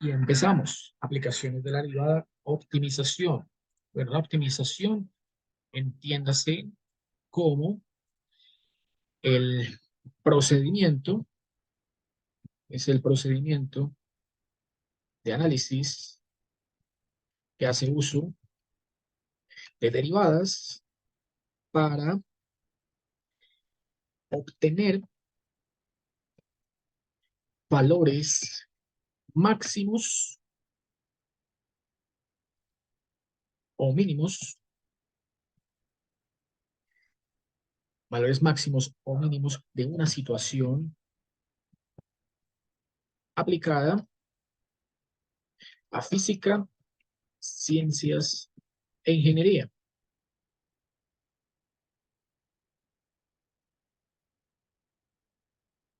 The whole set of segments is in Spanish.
Y empezamos. Aplicaciones de la derivada, optimización. Bueno, la optimización, entiéndase como el procedimiento, es el procedimiento de análisis que hace uso de derivadas para obtener valores máximos o mínimos, valores máximos o mínimos de una situación aplicada a física, ciencias e ingeniería.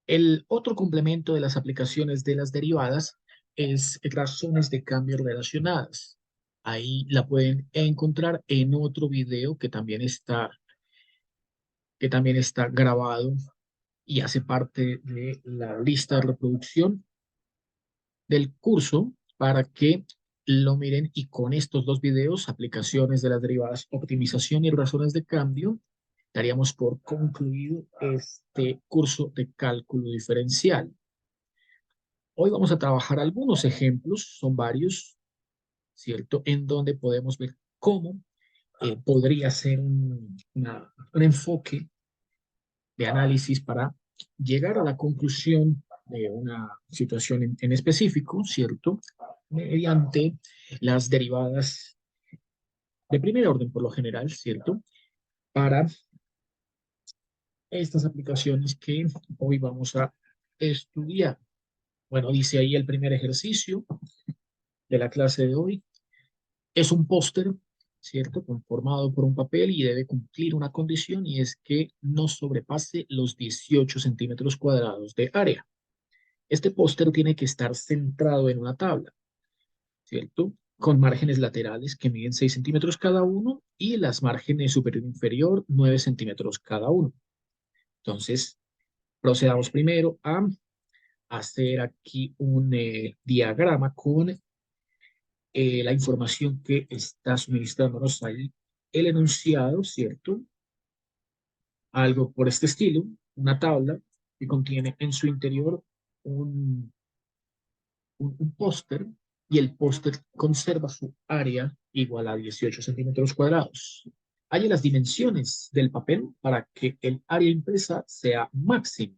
El otro complemento de las aplicaciones de las derivadas es razones de cambio relacionadas. Ahí la pueden encontrar en otro video que también está grabado y hace parte de la lista de reproducción del curso para que lo miren, y con estos dos videos, aplicaciones de las derivadas, optimización y razones de cambio, daríamos por concluido este curso de cálculo diferencial. Hoy vamos a trabajar algunos ejemplos, son varios, ¿cierto? En donde podemos ver cómo podría ser un enfoque de análisis para llegar a la conclusión de una situación en específico, ¿cierto? Mediante las derivadas de primer orden, por lo general, ¿cierto? Para estas aplicaciones que hoy vamos a estudiar. Bueno, dice ahí el primer ejercicio de la clase de hoy. Es un póster, ¿cierto? Conformado por un papel y debe cumplir una condición, y es que no sobrepase los 18 centímetros cuadrados de área. Este póster tiene que estar centrado en una tabla, ¿cierto? Con márgenes laterales que miden 6 centímetros cada uno y las márgenes superior e inferior 9 centímetros cada uno. Entonces, procedamos primero a hacer aquí un diagrama con la información que está suministrándonos ahí el enunciado, ¿cierto? Algo por este estilo, una tabla que contiene en su interior un, un póster, y el póster conserva su área igual a 18 centímetros cuadrados. Hay las dimensiones del papel para que el área impresa sea máxima.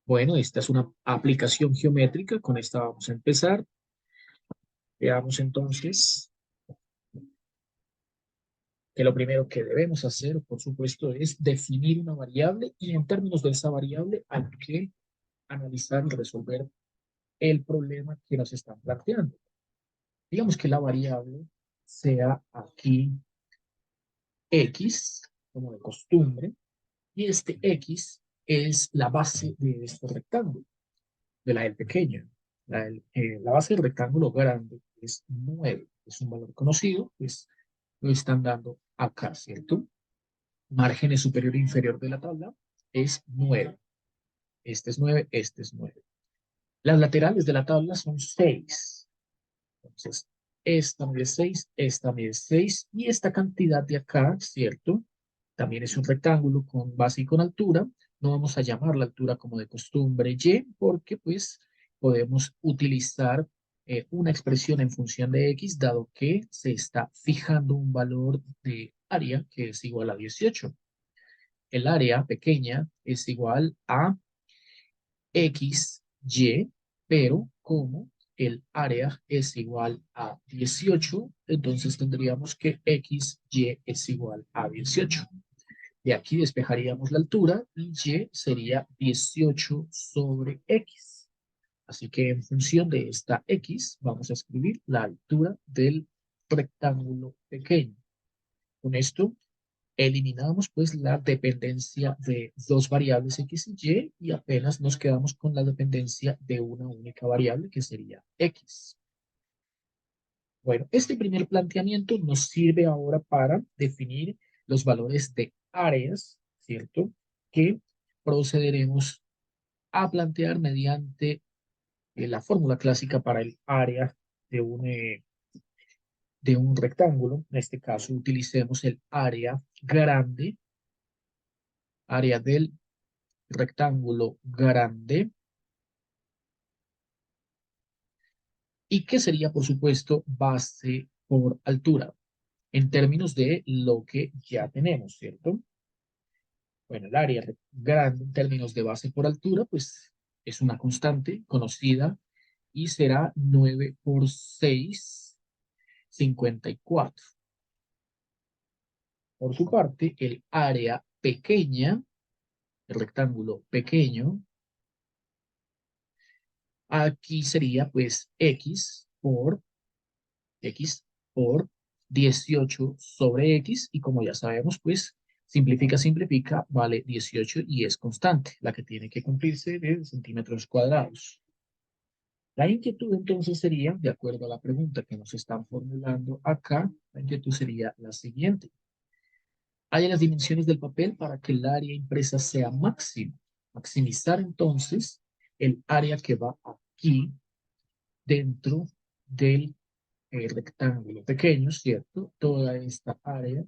Bueno, esta es una aplicación geométrica, con esta vamos a empezar. Veamos entonces que lo primero que debemos hacer, por supuesto, es definir una variable, y en términos de esa variable hay que analizar y resolver el problema que nos están planteando. Digamos que la variable sea aquí X, como de costumbre, y este X es la base de este rectángulo, de la L pequeña. La base del rectángulo grande es 9, es un valor conocido, pues lo están dando acá, ¿cierto? Márgenes superior e inferior de la tabla es 9. Este es 9, este es 9. Las laterales de la tabla son 6. Entonces, esta mide 6, esta mide 6, y esta cantidad de acá, ¿cierto? También es un rectángulo con base y con altura. No vamos a llamar la altura como de costumbre y, porque pues podemos utilizar una expresión en función de x, dado que se está fijando un valor de área que es igual a 18. El área pequeña es igual a x, y, pero como el área es igual a 18, entonces tendríamos que x, y es igual a 18. De aquí despejaríamos la altura y y sería 18 sobre x. Así que en función de esta x vamos a escribir la altura del rectángulo pequeño. Con esto eliminamos pues la dependencia de dos variables x y, y apenas nos quedamos con la dependencia de una única variable que sería x. Bueno, este primer planteamiento nos sirve ahora para definir los valores de áreas, ¿cierto? Que procederemos a plantear mediante la fórmula clásica para el área de un rectángulo. En este caso utilicemos el área del rectángulo grande, y que sería, por supuesto, base por altura, en términos de lo que ya tenemos, ¿cierto? Bueno, el área grande en términos de base por altura, pues es una constante conocida y será 9 por 6, 54. Por su parte, el área pequeña, el rectángulo pequeño, aquí sería pues x por 18 sobre x, y como ya sabemos, pues simplifica, vale 18 y es constante, la que tiene que cumplirse de centímetros cuadrados. La inquietud entonces sería, de acuerdo a la pregunta que nos están formulando acá, la inquietud sería la siguiente. Hay las dimensiones del papel para que el área impresa sea máxima. Maximizar entonces el área que va aquí dentro del rectángulo pequeño, ¿cierto? Toda esta área,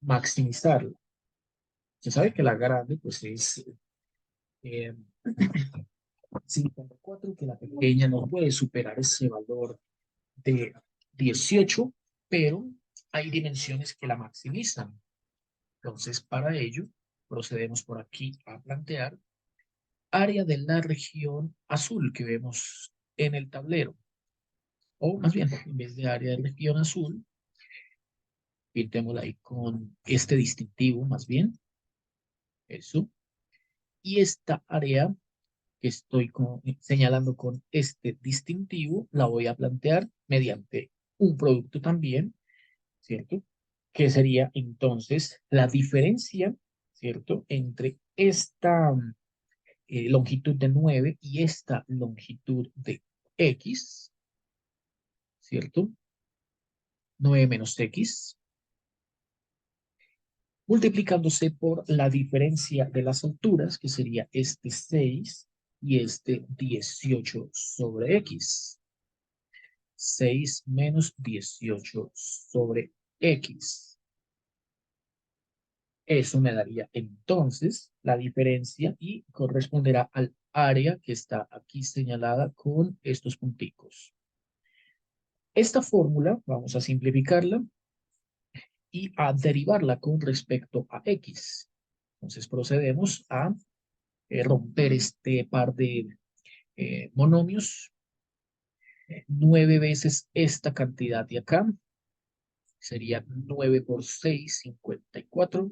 maximizarla. Se sabe que la grande pues es 54, que la pequeña no puede superar ese valor de 18, pero hay dimensiones que la maximizan. Entonces, para ello, procedemos por aquí a plantear área de la región azul que vemos en el tablero. O más bien, en vez de área de región azul, pintémosla ahí con este distintivo, más bien, eso. Y esta área que estoy señalando con este distintivo, la voy a plantear mediante un producto también, ¿cierto? Que sería entonces la diferencia, ¿cierto? Entre esta longitud de 9 y esta longitud de x, ¿cierto? 9 menos x, multiplicándose por la diferencia de las alturas, que sería este 6 y este 18 sobre x. 6 menos 18 sobre x. Eso me daría entonces la diferencia y corresponderá al área que está aquí señalada con estos punticos. Esta fórmula vamos a simplificarla y a derivarla con respecto a x. Entonces procedemos a romper este par de monomios. 9 veces esta cantidad de acá sería 9 por 6, 54,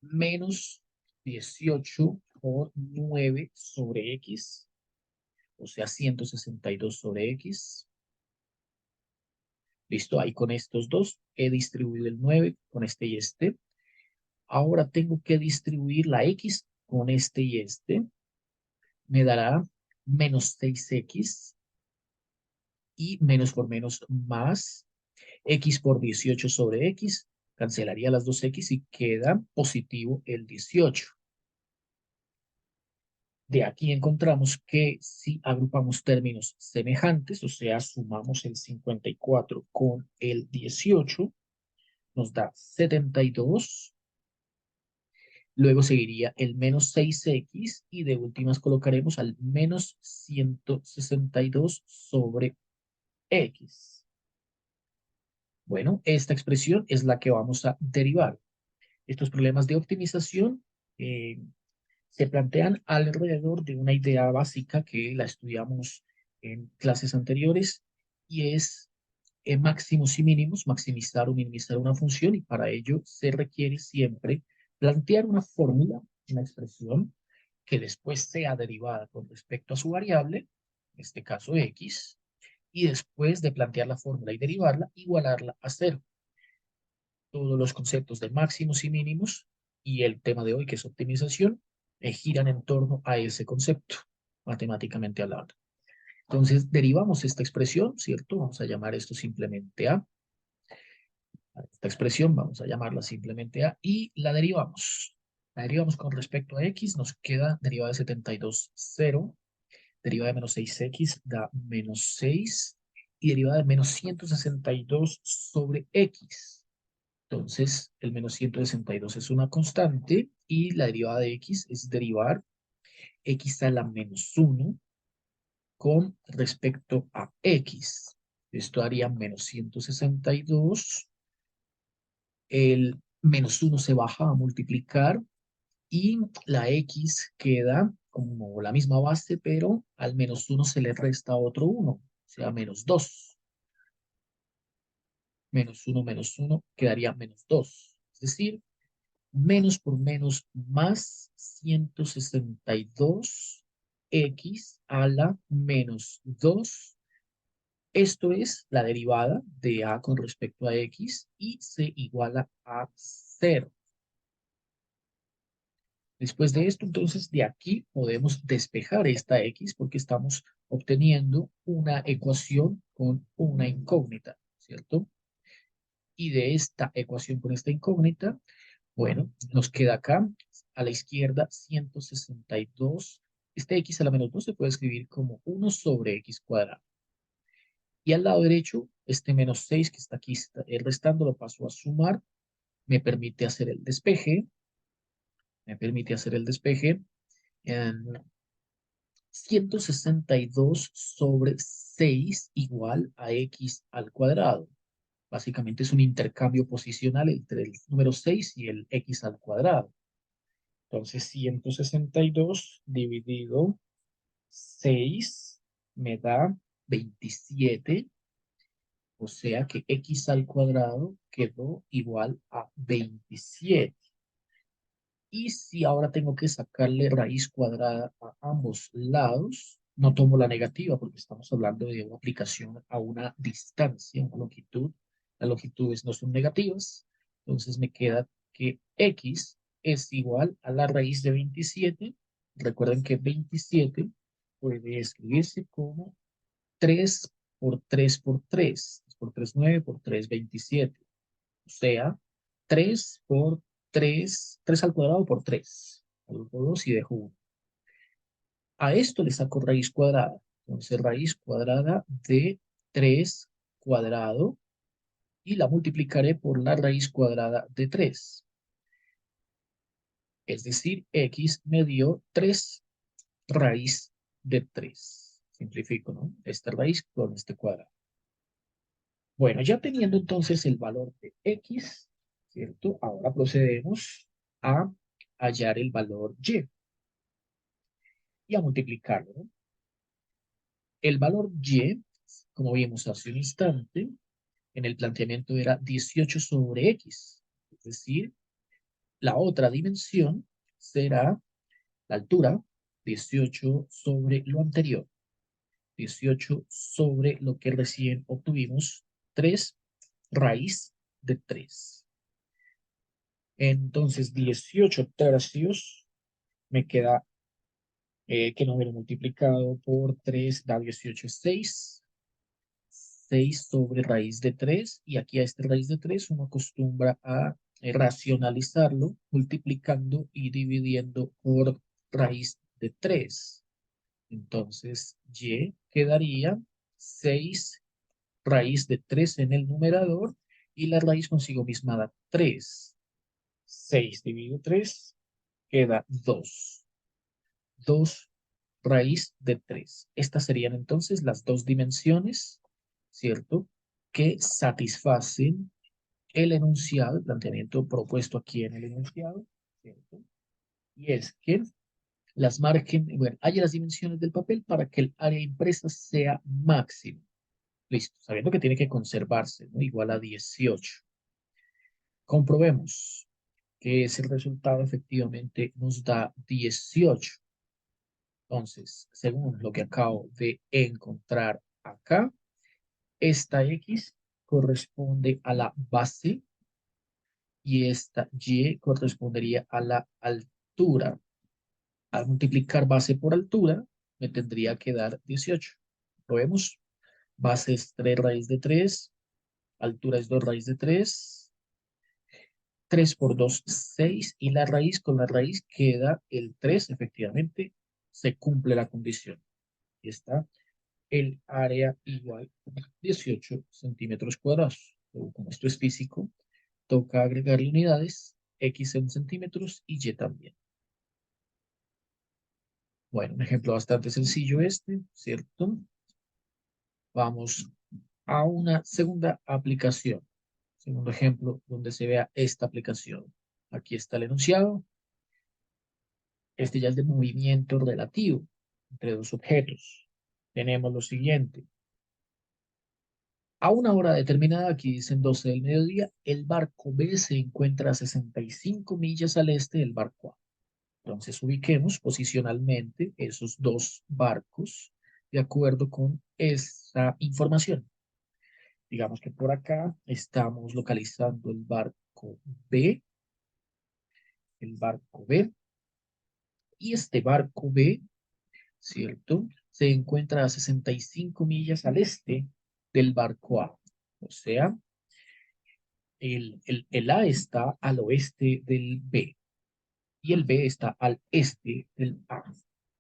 menos 18 por 9 sobre x, o sea, 162 sobre x. Listo, ahí con estos dos he distribuido el 9 con este y este. Ahora tengo que distribuir la x con este y este. Me dará menos 6x y menos por menos más x por 18 sobre x. Cancelaría las dos x y queda positivo el 18. De aquí encontramos que si agrupamos términos semejantes, o sea, sumamos el 54 con el 18, nos da 72. Luego seguiría el menos 6x y de últimas colocaremos al menos 162 sobre x. Bueno, esta expresión es la que vamos a derivar. Estos problemas de optimización se plantean alrededor de una idea básica que la estudiamos en clases anteriores, y es máximos y mínimos, maximizar o minimizar una función, y para ello se requiere siempre plantear una fórmula, una expresión, que después sea derivada con respecto a su variable, en este caso x, y después de plantear la fórmula y derivarla, igualarla a cero. Todos los conceptos de máximos y mínimos y el tema de hoy, que es optimización, giran en torno a ese concepto, matemáticamente hablando. Entonces, derivamos esta expresión, ¿cierto? Vamos a llamar esto simplemente A. Esta expresión vamos a llamarla simplemente A y la derivamos. La derivamos con respecto a x, nos queda derivada de 72, 0. Derivada de menos 6x da menos 6. Y derivada de menos 162 sobre x. Entonces, el menos 162 es una constante y la derivada de x es derivar x a la menos 1 con respecto a x. Esto daría menos 162. El menos 1 se baja a multiplicar y la x queda como la misma base, pero al menos 1 se le resta otro 1, o sea, menos 2. Menos 1 quedaría menos 2. Es decir, menos por menos más 162 x a la menos 2. Esto es la derivada de a con respecto a x y se iguala a 0. Después de esto, entonces, de aquí podemos despejar esta x porque estamos obteniendo una ecuación con una incógnita, ¿cierto? Y de esta ecuación con esta incógnita, bueno, nos queda acá a la izquierda 162. Este x a la menos 2 se puede escribir como 1 sobre x cuadrado. Y al lado derecho, este menos 6 que está aquí restando lo paso a sumar. Me permite hacer el despeje. En 162 sobre 6 igual a x al cuadrado. Básicamente es un intercambio posicional entre el número 6 y el x al cuadrado. Entonces 162 dividido 6 me da 27. O sea que x al cuadrado quedó igual a 27. Y si ahora tengo que sacarle raíz cuadrada a ambos lados, no tomo la negativa porque estamos hablando de una aplicación a una distancia, una longitud. Las longitudes no son negativas. Entonces me queda que x es igual a la raíz de 27. Recuerden que 27 puede escribirse como 3 por 3 por 3. 3 por 3, 9 por 3, 27. O sea, 3 por 3, 3 al cuadrado por 3. Agrupo 2 y dejo 1. A esto le saco raíz cuadrada. Entonces, raíz cuadrada de 3 cuadrado y la multiplicaré por la raíz cuadrada de 3. Es decir, x me dio 3 raíz de 3. Simplifico, ¿no? Esta raíz con este cuadrado. Bueno, ya teniendo entonces el valor de x, ¿cierto? Ahora procedemos a hallar el valor y a multiplicarlo, ¿no? El valor y, como vimos hace un instante, en el planteamiento era 18 sobre x. Es decir, la otra dimensión será la altura, 18 sobre lo anterior. 18 sobre lo que recién obtuvimos, 3 raíz de 3. Entonces, 18 tercios me queda que no hubiera multiplicado por 3 da 18, 6. 6 sobre raíz de 3. Y aquí a este raíz de 3 uno acostumbra a racionalizarlo multiplicando y dividiendo por raíz de 3. Entonces, y quedaría 6 raíz de 3 en el numerador y la raíz consigo misma da 3. 6 dividido 3 queda 2. 2 raíz de 3. Estas serían entonces las dos dimensiones, ¿cierto? Que satisfacen el enunciado, el planteamiento propuesto aquí en el enunciado, ¿cierto? Y es que las marquen, bueno, haya las dimensiones del papel para que el área impresa sea máxima. Listo, sabiendo que tiene que conservarse, ¿no? Igual a 18. Comprobemos que ese resultado efectivamente nos da 18. Entonces, según lo que acabo de encontrar acá, esta x corresponde a la base y esta y correspondería a la altura. Al multiplicar base por altura, me tendría que dar 18. ¿Lo vemos? Base es 3 raíz de 3, altura es 2 raíz de 3. 3 por 2, 6, y la raíz con la raíz queda el 3, efectivamente, se cumple la condición. Y está el área igual a 18 centímetros cuadrados. Luego, como esto es físico, toca agregarle unidades, X en centímetros y Y también. Bueno, un ejemplo bastante sencillo este, ¿cierto? Vamos a una segunda aplicación. Segundo ejemplo donde se vea esta aplicación. Aquí está el enunciado. Este ya es de movimiento relativo entre dos objetos. Tenemos lo siguiente. A una hora determinada, aquí dicen 12 del mediodía, el barco B se encuentra a 65 millas al este del barco A. Entonces ubiquemos posicionalmente esos dos barcos de acuerdo con esa información. Digamos que por acá estamos localizando B, el barco B, y este barco B, ¿cierto? Se encuentra a 65 millas al este del barco A. O sea, el A está al oeste del B y el B está al este del A,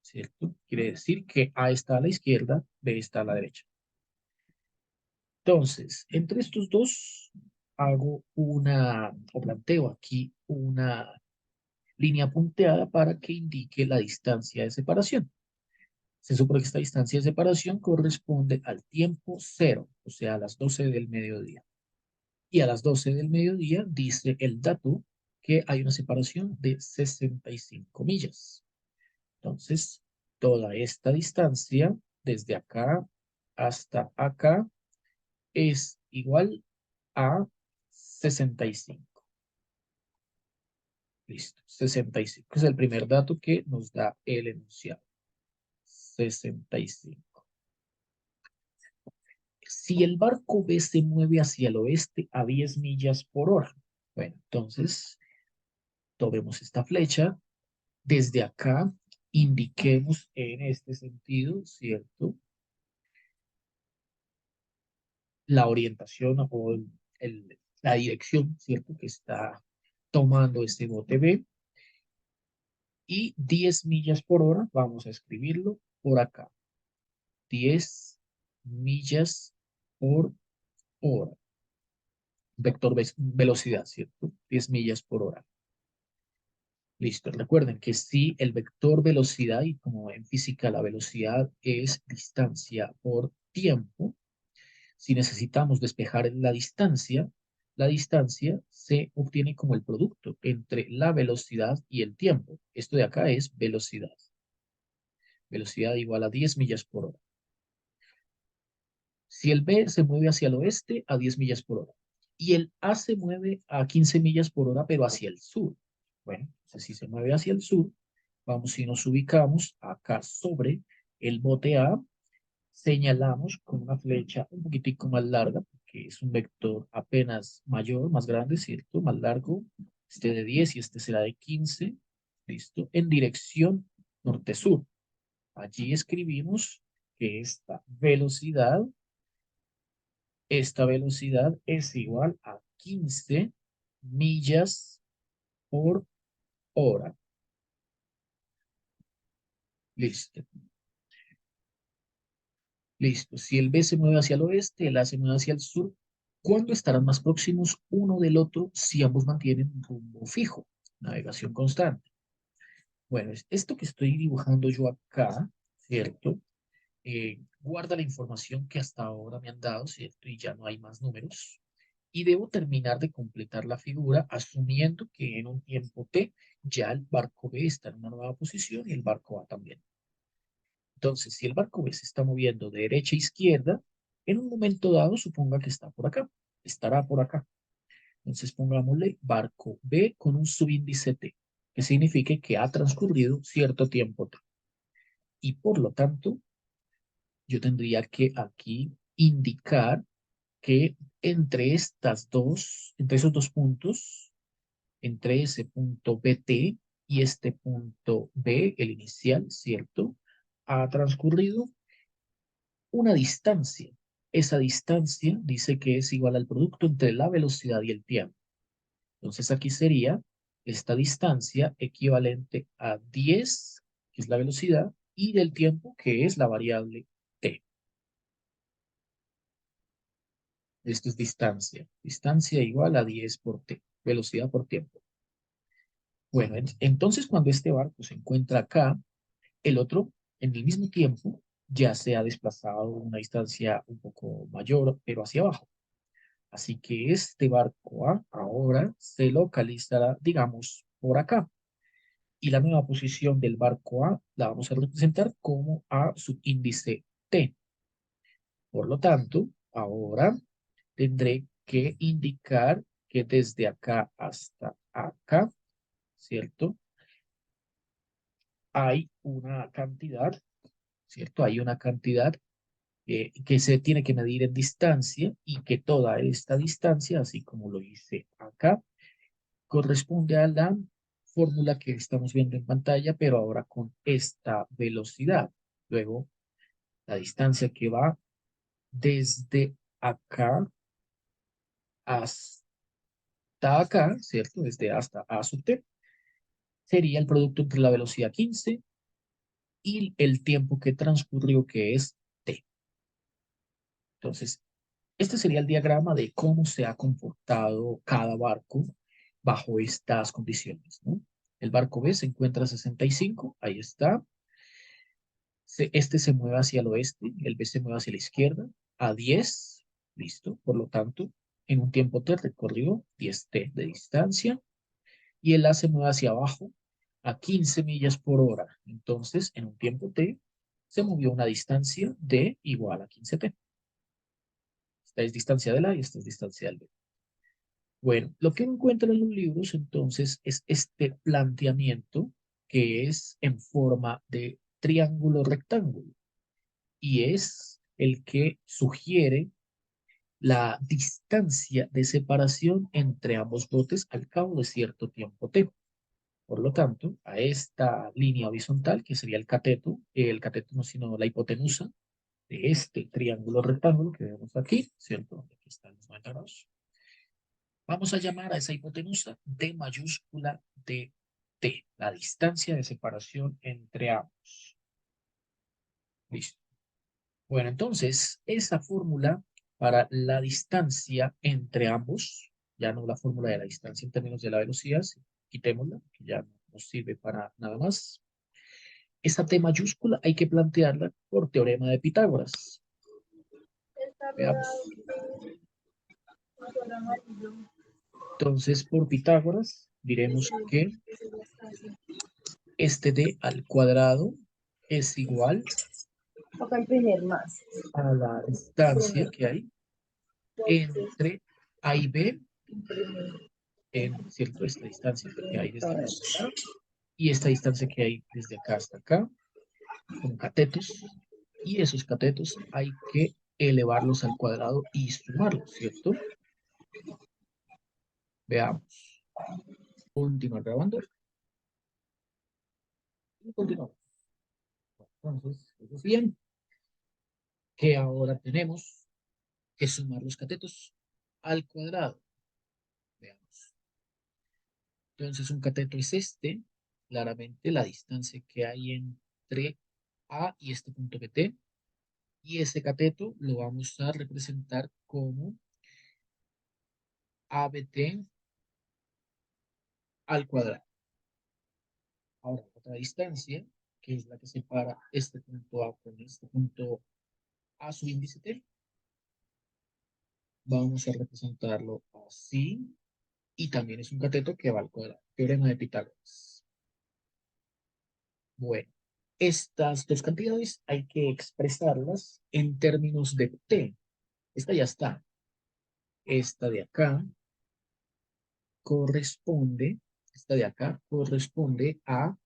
¿cierto? Quiere decir que A está a la izquierda, B está a la derecha. Entonces, entre estos dos hago o planteo aquí una línea punteada para que indique la distancia de separación. Se supone que esta distancia de separación corresponde al tiempo cero, o sea, a las 12 del mediodía. Y a las 12 del mediodía dice el dato que hay una separación de 65 millas. Entonces, toda esta distancia, desde acá hasta acá, es igual a 65. Listo, 65 es el primer dato que nos da el enunciado. 65. Si el barco B se mueve hacia el oeste a 10 millas por hora, bueno, entonces tomemos esta flecha, desde acá indiquemos en este sentido, ¿cierto? La orientación o la dirección, ¿cierto? Que está tomando este bote B. Y 10 millas por hora, vamos a escribirlo por acá. 10 millas por hora. Vector velocidad, ¿cierto? 10 millas por hora. Listo. Recuerden que si el vector velocidad, y como en física la velocidad es distancia por tiempo, si necesitamos despejar la distancia se obtiene como el producto entre la velocidad y el tiempo. Esto de acá es velocidad. Velocidad igual a 10 millas por hora. Si el B se mueve hacia el oeste, a 10 millas por hora. Y el A se mueve a 15 millas por hora, pero hacia el sur. Bueno, entonces si se mueve hacia el sur, vamos y nos ubicamos acá sobre el bote A, señalamos con una flecha un poquitico más larga, porque es un vector apenas mayor, más grande, ¿cierto? Más largo, este de 10 y este será de 15, ¿listo? En dirección norte-sur. Allí escribimos que esta velocidad es igual a 15 millas por hora. Listo. Listo. Si el B se mueve hacia el oeste, el A se mueve hacia el sur, ¿cuándo estarán más próximos uno del otro si ambos mantienen un rumbo fijo? Navegación constante. Bueno, esto que estoy dibujando yo acá, ¿cierto? Guarda la información que hasta ahora me han dado, ¿cierto? Y ya no hay más números. Y debo terminar de completar la figura asumiendo que en un tiempo T ya el barco B está en una nueva posición y el barco A también. Entonces, si el barco B se está moviendo de derecha a izquierda, en un momento dado suponga que está por acá, estará por acá. Entonces pongámosle barco B con un subíndice T, que signifique que ha transcurrido cierto tiempo T. Y por lo tanto, yo tendría que aquí indicar que entre esos dos puntos, entre ese punto BT y este punto B, el inicial, ¿cierto? Ha transcurrido una distancia. Esa distancia dice que es igual al producto entre la velocidad y el tiempo. Entonces aquí sería esta distancia equivalente a 10, que es la velocidad, y del tiempo, que es la variable t. Esto es distancia. Distancia igual a 10 por t, velocidad por tiempo. Bueno, entonces cuando este barco se encuentra acá, el otro, en el mismo tiempo, ya se ha desplazado una distancia un poco mayor, pero hacia abajo. Así que este barco A ahora se localizará, digamos, por acá. Y la nueva posición del barco A la vamos a representar como A subíndice T. Por lo tanto, ahora tendré que indicar que desde acá hasta acá, ¿cierto? Hay una cantidad, ¿cierto? Hay una cantidad que se tiene que medir en distancia y que toda esta distancia, así como lo hice acá, corresponde a la fórmula que estamos viendo en pantalla, pero ahora con esta velocidad. Luego, la distancia que va desde acá hasta acá, ¿cierto? Desde hasta A sub t, sería el producto entre la velocidad 15 y el tiempo que transcurrió, que es t. Entonces, este sería el diagrama de cómo se ha comportado cada barco bajo estas condiciones, ¿no? El barco B se encuentra a 65, ahí está. Este se mueve hacia el oeste, el B se mueve hacia la izquierda, a 10, listo. Por lo tanto, en un tiempo T recorrió 10T de distancia y el A se mueve hacia abajo a 15 millas por hora. Entonces, en un tiempo T se movió una distancia D igual a 15T. Esta es distancia del A y esta es distancia del B. Bueno, lo que encuentran en los libros entonces es este planteamiento que es en forma de triángulo rectángulo y es el que sugiere la distancia de separación entre ambos botes al cabo de cierto tiempo t. Por lo tanto, a esta línea horizontal, que sería el cateto no sino la hipotenusa de este triángulo rectángulo que vemos aquí, ¿cierto? Aquí están los 90 grados. Vamos a llamar a esa hipotenusa D mayúscula de t, la distancia de separación entre ambos. Listo. Bueno, entonces, esa fórmula para la distancia entre ambos, ya no la fórmula de la distancia en términos de la velocidad, quitémosla, que ya no nos sirve para nada más. Esa T mayúscula hay que plantearla por teorema de Pitágoras. Veamos. Entonces, por Pitágoras, diremos que este D al cuadrado es igual a la distancia que hay entre A y B en, ¿cierto? Esta distancia que hay desde acá hasta acá y esta distancia que hay desde acá hasta acá, con catetos, y esos catetos hay que elevarlos al cuadrado y sumarlos, ¿cierto? Veamos. Continuar grabando. Y continuamos. Entonces, es bien que ahora tenemos que sumar los catetos al cuadrado. Veamos. Entonces, un cateto es este, claramente la distancia que hay entre A y este punto PT. Y ese cateto lo vamos a representar como ABT al cuadrado. Ahora, otra distancia, que es la que separa este punto A con este punto A su índice T, vamos a representarlo así. Y también es un cateto que va al cuadrado. Teorema de Pitágoras. Bueno, estas dos cantidades hay que expresarlas en términos de T. Esta ya está. Esta de acá corresponde, esta de acá corresponde a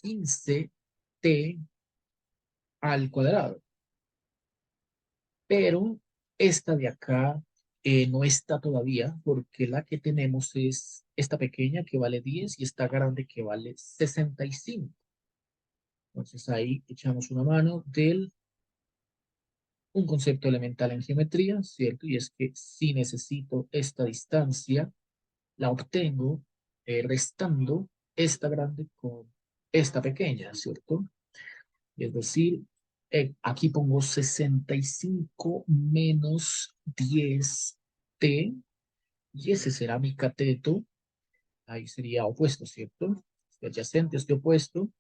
15T al cuadrado. Pero esta de acá no está todavía porque la que tenemos es esta pequeña que vale 10 y esta grande que vale 65. Entonces ahí echamos una mano del un concepto elemental en geometría, ¿cierto? Y es que si necesito esta distancia la obtengo restando esta grande con esta pequeña, ¿cierto? Es decir, aquí pongo 65 menos 10t, y ese será mi cateto. Ahí sería opuesto, ¿cierto? Este adyacente, este opuesto,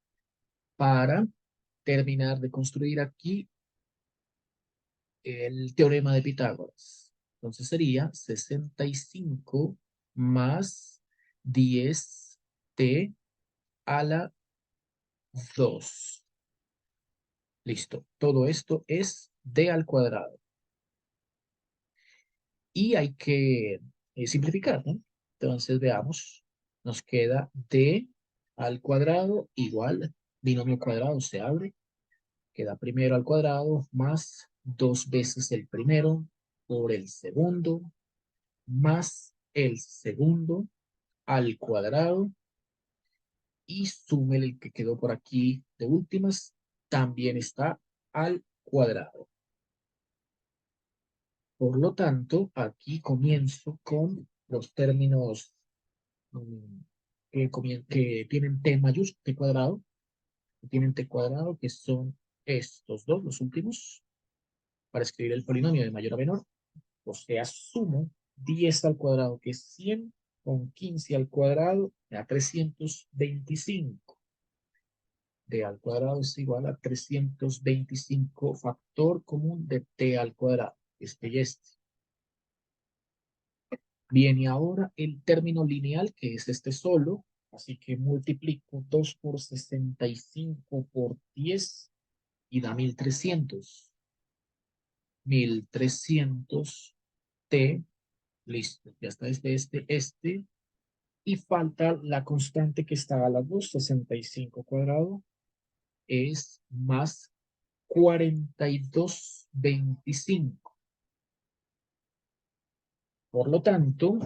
para terminar de construir aquí el teorema de Pitágoras. Entonces sería 65 más 10t a la 2. Listo. Todo esto es d al cuadrado. Y hay que simplificar, ¿no? Entonces veamos. Nos queda d al cuadrado igual binomio cuadrado se abre. Queda primero al cuadrado más 2 veces el primero por el segundo más el segundo al cuadrado, y súmele el que quedó por aquí de últimas, también está al cuadrado. Por lo tanto, aquí comienzo con los términos que tienen t mayúscula, t cuadrado, que son estos dos, los últimos, para escribir el polinomio de mayor a menor. O sea, sumo 10 al cuadrado, que es 100, con 15 al cuadrado, me da 325. D al cuadrado es igual a 325 factor común de t al cuadrado, este y este. Bien, y ahora el término lineal, que es este solo, así que multiplico 2 por 65 por 10 y da 1300. 1300 t, listo, ya está este, y falta la constante que está a las dos, 65 cuadrado, es más 4225. Por lo tanto,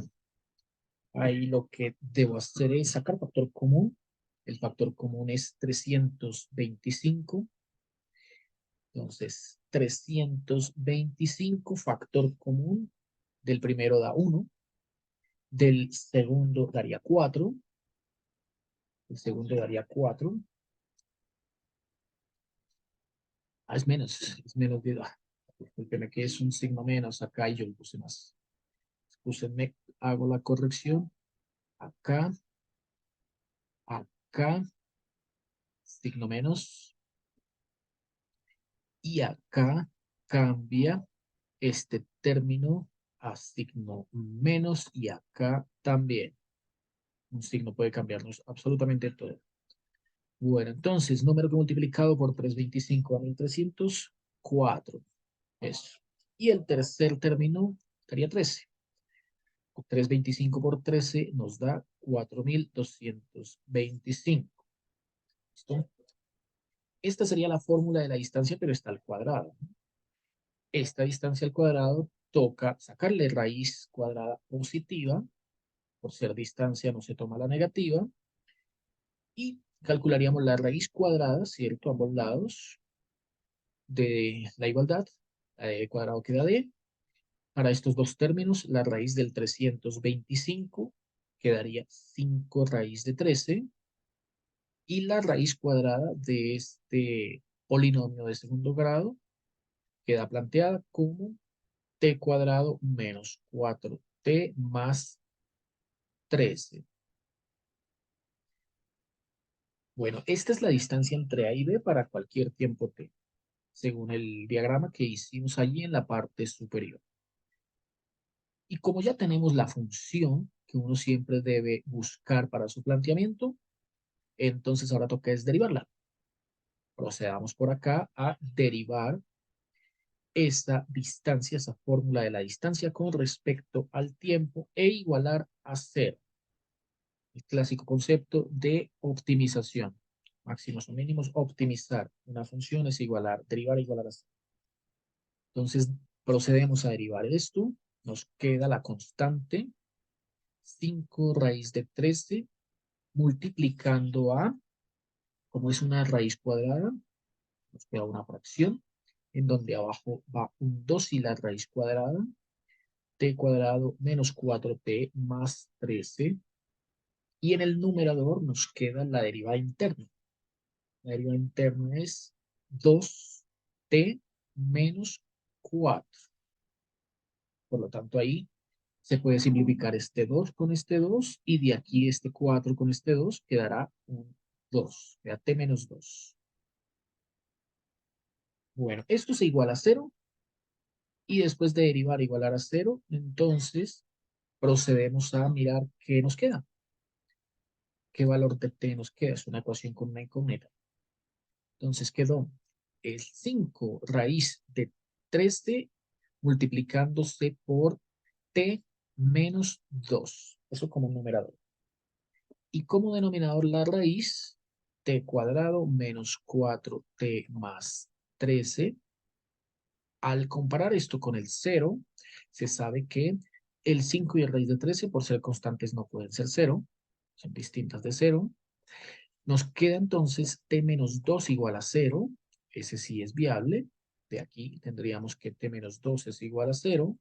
ahí lo que debo hacer es sacar factor común. El factor común es 325. Entonces, 325 factor común del primero da 1, del segundo daría 4, el segundo daría 4. Es menos de... discúlpeme que es un signo menos acá y yo le puse más. Discúlpenme, hago la corrección. Acá, acá, signo menos. Y acá cambia este término a signo menos, y acá también. Un signo puede cambiarnos absolutamente todo. Bueno, entonces, número que multiplicado por 325 a 1304. Eso. Y el tercer término sería 13. 325 por 13 nos da 4225. ¿Listo? Esta sería la fórmula de la distancia, pero está al cuadrado. Esta distancia al cuadrado toca sacarle raíz cuadrada positiva. Por ser distancia no se toma la negativa. Y calcularíamos la raíz cuadrada, ¿cierto? A ambos lados de la igualdad. El cuadrado queda d. Para estos dos términos, la raíz del 325 quedaría 5 raíz de 13. Y la raíz cuadrada de este polinomio de segundo grado queda planteada como t cuadrado menos 4t más 13. Bueno, esta es la distancia entre A y B para cualquier tiempo t, según el diagrama que hicimos allí en la parte superior. Y como ya tenemos la función que uno siempre debe buscar para su planteamiento, entonces ahora toca es derivarla. Procedamos por acá a derivar esta distancia, esa fórmula de la distancia con respecto al tiempo, e igualar a cero. El clásico concepto de optimización. Máximos o mínimos, optimizar una función es igualar, derivar igualar a cero. Entonces procedemos a derivar esto. Nos queda la constante 5 raíz de 13 multiplicando a, como es una raíz cuadrada, nos queda una fracción en donde abajo va un 2 y la raíz cuadrada. t cuadrado menos 4t más 13. Y en el numerador nos queda la derivada interna. La derivada interna es 2t menos 4. Por lo tanto, ahí se puede simplificar este 2 con este 2 y de aquí este 4 con este 2 quedará un 2. Queda t menos 2. Bueno, esto se iguala a 0 y después de derivar igualar a 0, entonces procedemos a mirar qué nos queda. ¿Qué valor de t nos queda? Es una ecuación con una incógnita. Entonces quedó el 5 raíz de 3t multiplicándose por t menos 2. Eso como numerador. Y como denominador la raíz, t cuadrado menos 4t más 13. Al comparar esto con el 0, se sabe que el 5 y el raíz de 13, por ser constantes, no pueden ser 0. Son distintas de 0. Nos queda entonces t menos 2 igual a 0. Ese sí es viable. De aquí tendríamos que t menos 2 es igual a 0.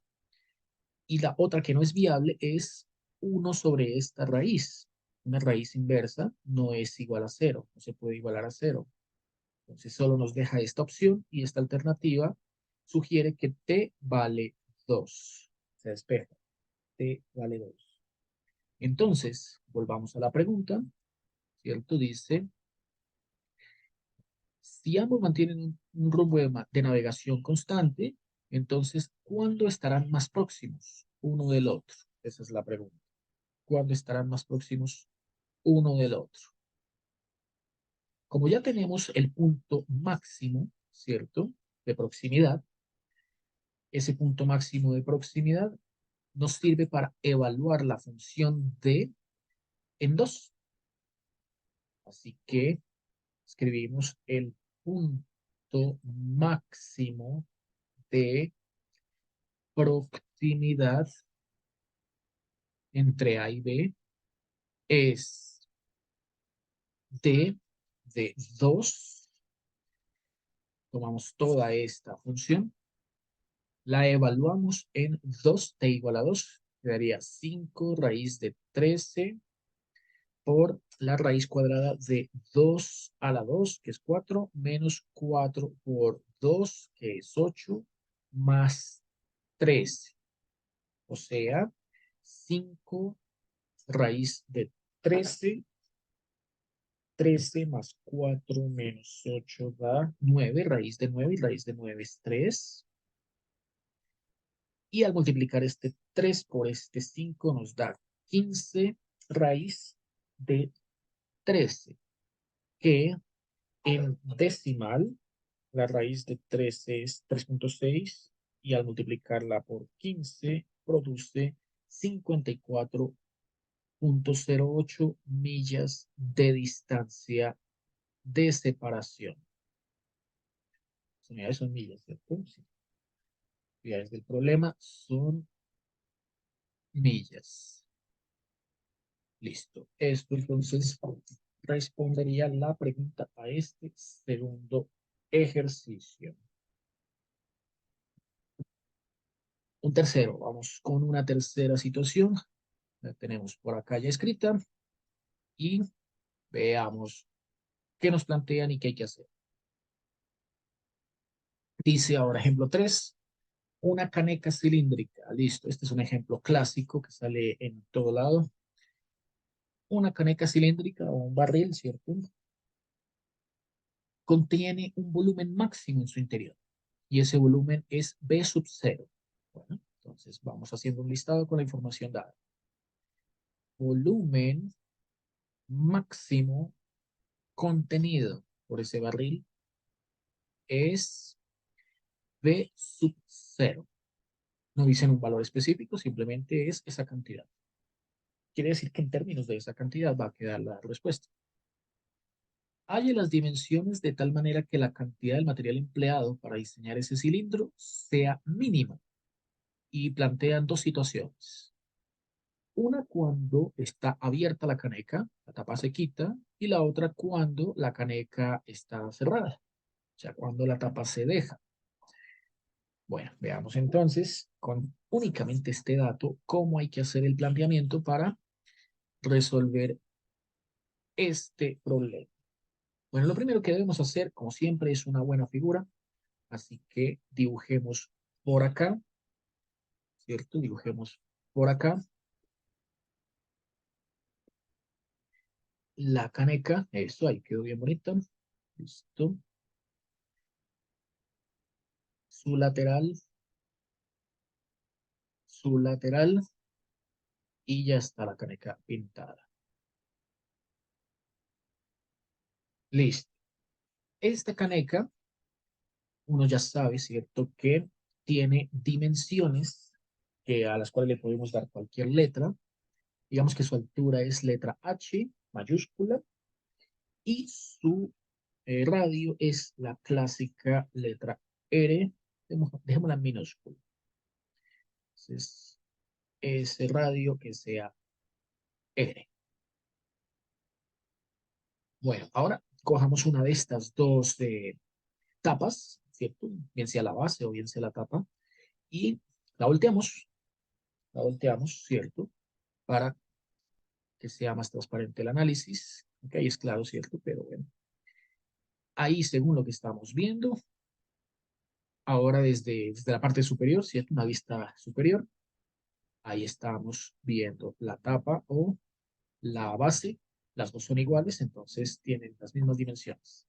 Y la otra que no es viable es 1 sobre esta raíz. Una raíz inversa no es igual a 0. No se puede igualar a 0. Entonces solo nos deja esta opción y esta alternativa sugiere que t vale 2. Se despeja. T vale 2. Entonces, volvamos a la pregunta. ¿Cierto? Dice, si ambos mantienen un rumbo de navegación constante, entonces, ¿cuándo estarán más próximos uno del otro? Esa es la pregunta. ¿Cuándo estarán más próximos uno del otro? Como ya tenemos el punto máximo, ¿cierto? De proximidad, ese punto máximo de proximidad nos sirve para evaluar la función d en 2. Así que escribimos el punto máximo de proximidad entre A y B es d de 2. Tomamos toda esta función, la evaluamos en 2t igual a 2. Quedaría 5 raíz de 13 por la raíz cuadrada de 2 a la 2, que es 4, menos 4 por 2, que es 8, más 13. O sea, 5 raíz de 13. 13 más 4 menos 8 da 9, raíz de 9, y raíz de 9 es 3. Y al multiplicar este 3 por este 5 nos da 15 raíz de 13, que en decimal la raíz de 13 es 3.6 y al multiplicarla por 15 produce 54.08 millas de distancia de separación. Las unidades son millas, ¿cierto? Sí. Unidades del problema son millas. Listo. Esto entonces respondería la pregunta a este segundo ejercicio. Un tercero, vamos con una tercera situación. La tenemos por acá ya escrita y veamos qué nos plantean y qué hay que hacer. Dice ahora ejemplo 3, una caneca cilíndrica. Listo, este es un ejemplo clásico que sale en todo lado. Una caneca cilíndrica o un barril, ¿cierto? Contiene un volumen máximo en su interior y ese volumen es B sub 0. Bueno, entonces vamos haciendo un listado con la información dada. Volumen máximo contenido por ese barril es B sub 0. No dicen un valor específico, simplemente es esa cantidad. Quiere decir que en términos de esa cantidad va a quedar la respuesta. Halle las dimensiones de tal manera que la cantidad del material empleado para diseñar ese cilindro sea mínima. Y plantean dos situaciones. Una cuando está abierta la caneca, la tapa se quita, y la otra cuando la caneca está cerrada, o sea, cuando la tapa se deja. Bueno, veamos entonces con únicamente este dato, cómo hay que hacer el planteamiento para resolver este problema. Bueno, lo primero que debemos hacer, como siempre, es una buena figura. Así que dibujemos por acá, ¿cierto? Dibujemos por acá la caneca. Eso, ahí quedó bien bonita. Listo. Su lateral, y ya está la caneca pintada. Listo. Esta caneca, uno ya sabe, ¿cierto? Que tiene dimensiones a las cuales le podemos dar cualquier letra. Digamos que su altura es letra H mayúscula y su radio es la clásica letra R. Dejémosla en minúscula. Entonces, ese radio que sea R. Bueno, ahora cojamos una de estas dos tapas, ¿cierto? Bien sea la base o bien sea la tapa, y la volteamos, ¿cierto? Para que sea más transparente el análisis. Ok, es claro, ¿cierto? Pero bueno, ahí según lo que estamos viendo, ahora desde la parte superior, ¿cierto? Una vista superior, ahí estamos viendo la tapa o la base, las dos son iguales, entonces tienen las mismas dimensiones.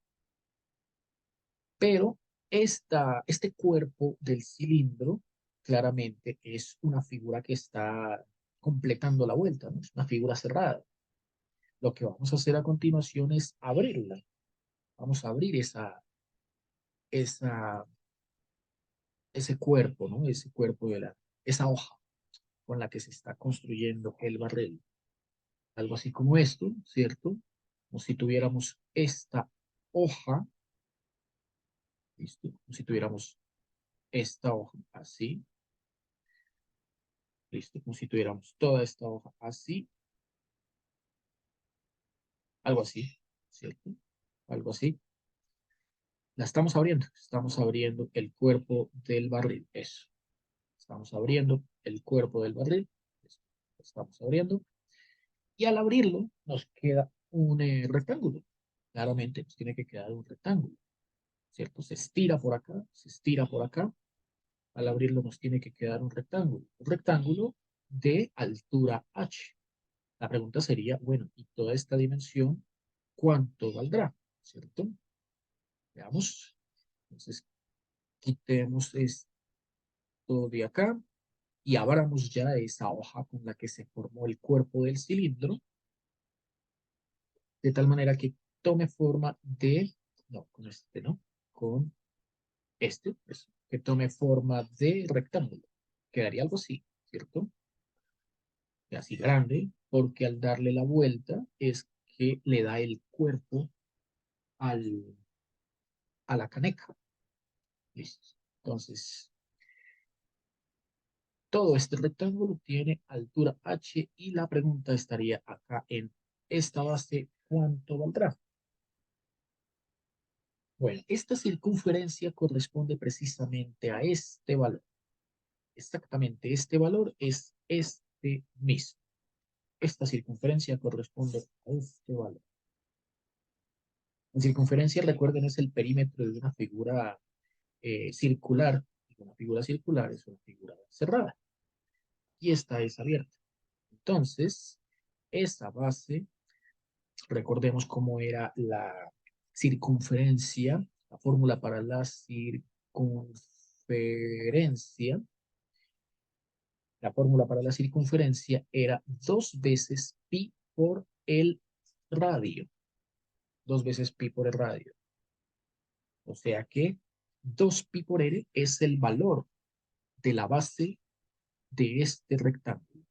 Pero este cuerpo del cilindro claramente es una figura que está completando la vuelta, ¿no? Es una figura cerrada. Lo que vamos a hacer a continuación es abrirla. Vamos a abrir esa, ese cuerpo, ¿no? Ese cuerpo esa hoja con la que se está construyendo el barril. Algo así como esto, ¿cierto? Como si tuviéramos esta hoja, ¿listo? Como si tuviéramos esta hoja así, ¿listo? Como si tuviéramos toda esta hoja así, algo así, ¿cierto? Algo así. La estamos abriendo el cuerpo del barril, eso. Estamos abriendo el cuerpo del barril, eso. Estamos abriendo. Y al abrirlo nos queda un rectángulo. Claramente nos tiene que quedar un rectángulo, ¿cierto? Se estira por acá, se estira por acá. Al abrirlo nos tiene que quedar un rectángulo de altura h. La pregunta sería, bueno, ¿y toda esta dimensión cuánto valdrá? ¿Cierto? Veamos. Entonces, quitemos esto de acá y abramos ya esa hoja con la que se formó el cuerpo del cilindro, de tal manera que tome forma no, con este no, con este, pues, que tome forma de rectángulo. Quedaría algo así, ¿cierto? Así grande, porque al darle la vuelta es que le da el cuerpo al, a la caneca. Listo. Entonces, todo este rectángulo tiene altura h y la pregunta estaría acá en esta base, ¿cuánto valdrá? Bueno, esta circunferencia corresponde precisamente a este valor. Exactamente, este valor es este mismo. Esta circunferencia corresponde a este valor. La circunferencia, recuerden, es el perímetro de una figura circular. Una figura circular es una figura cerrada y esta es abierta. Entonces, esa base, recordemos cómo era la circunferencia, la fórmula para la circunferencia. La fórmula para la circunferencia era 2 veces pi por el radio. 2 veces pi por el radio. O sea que 2 pi por r es el valor de la base de este rectángulo.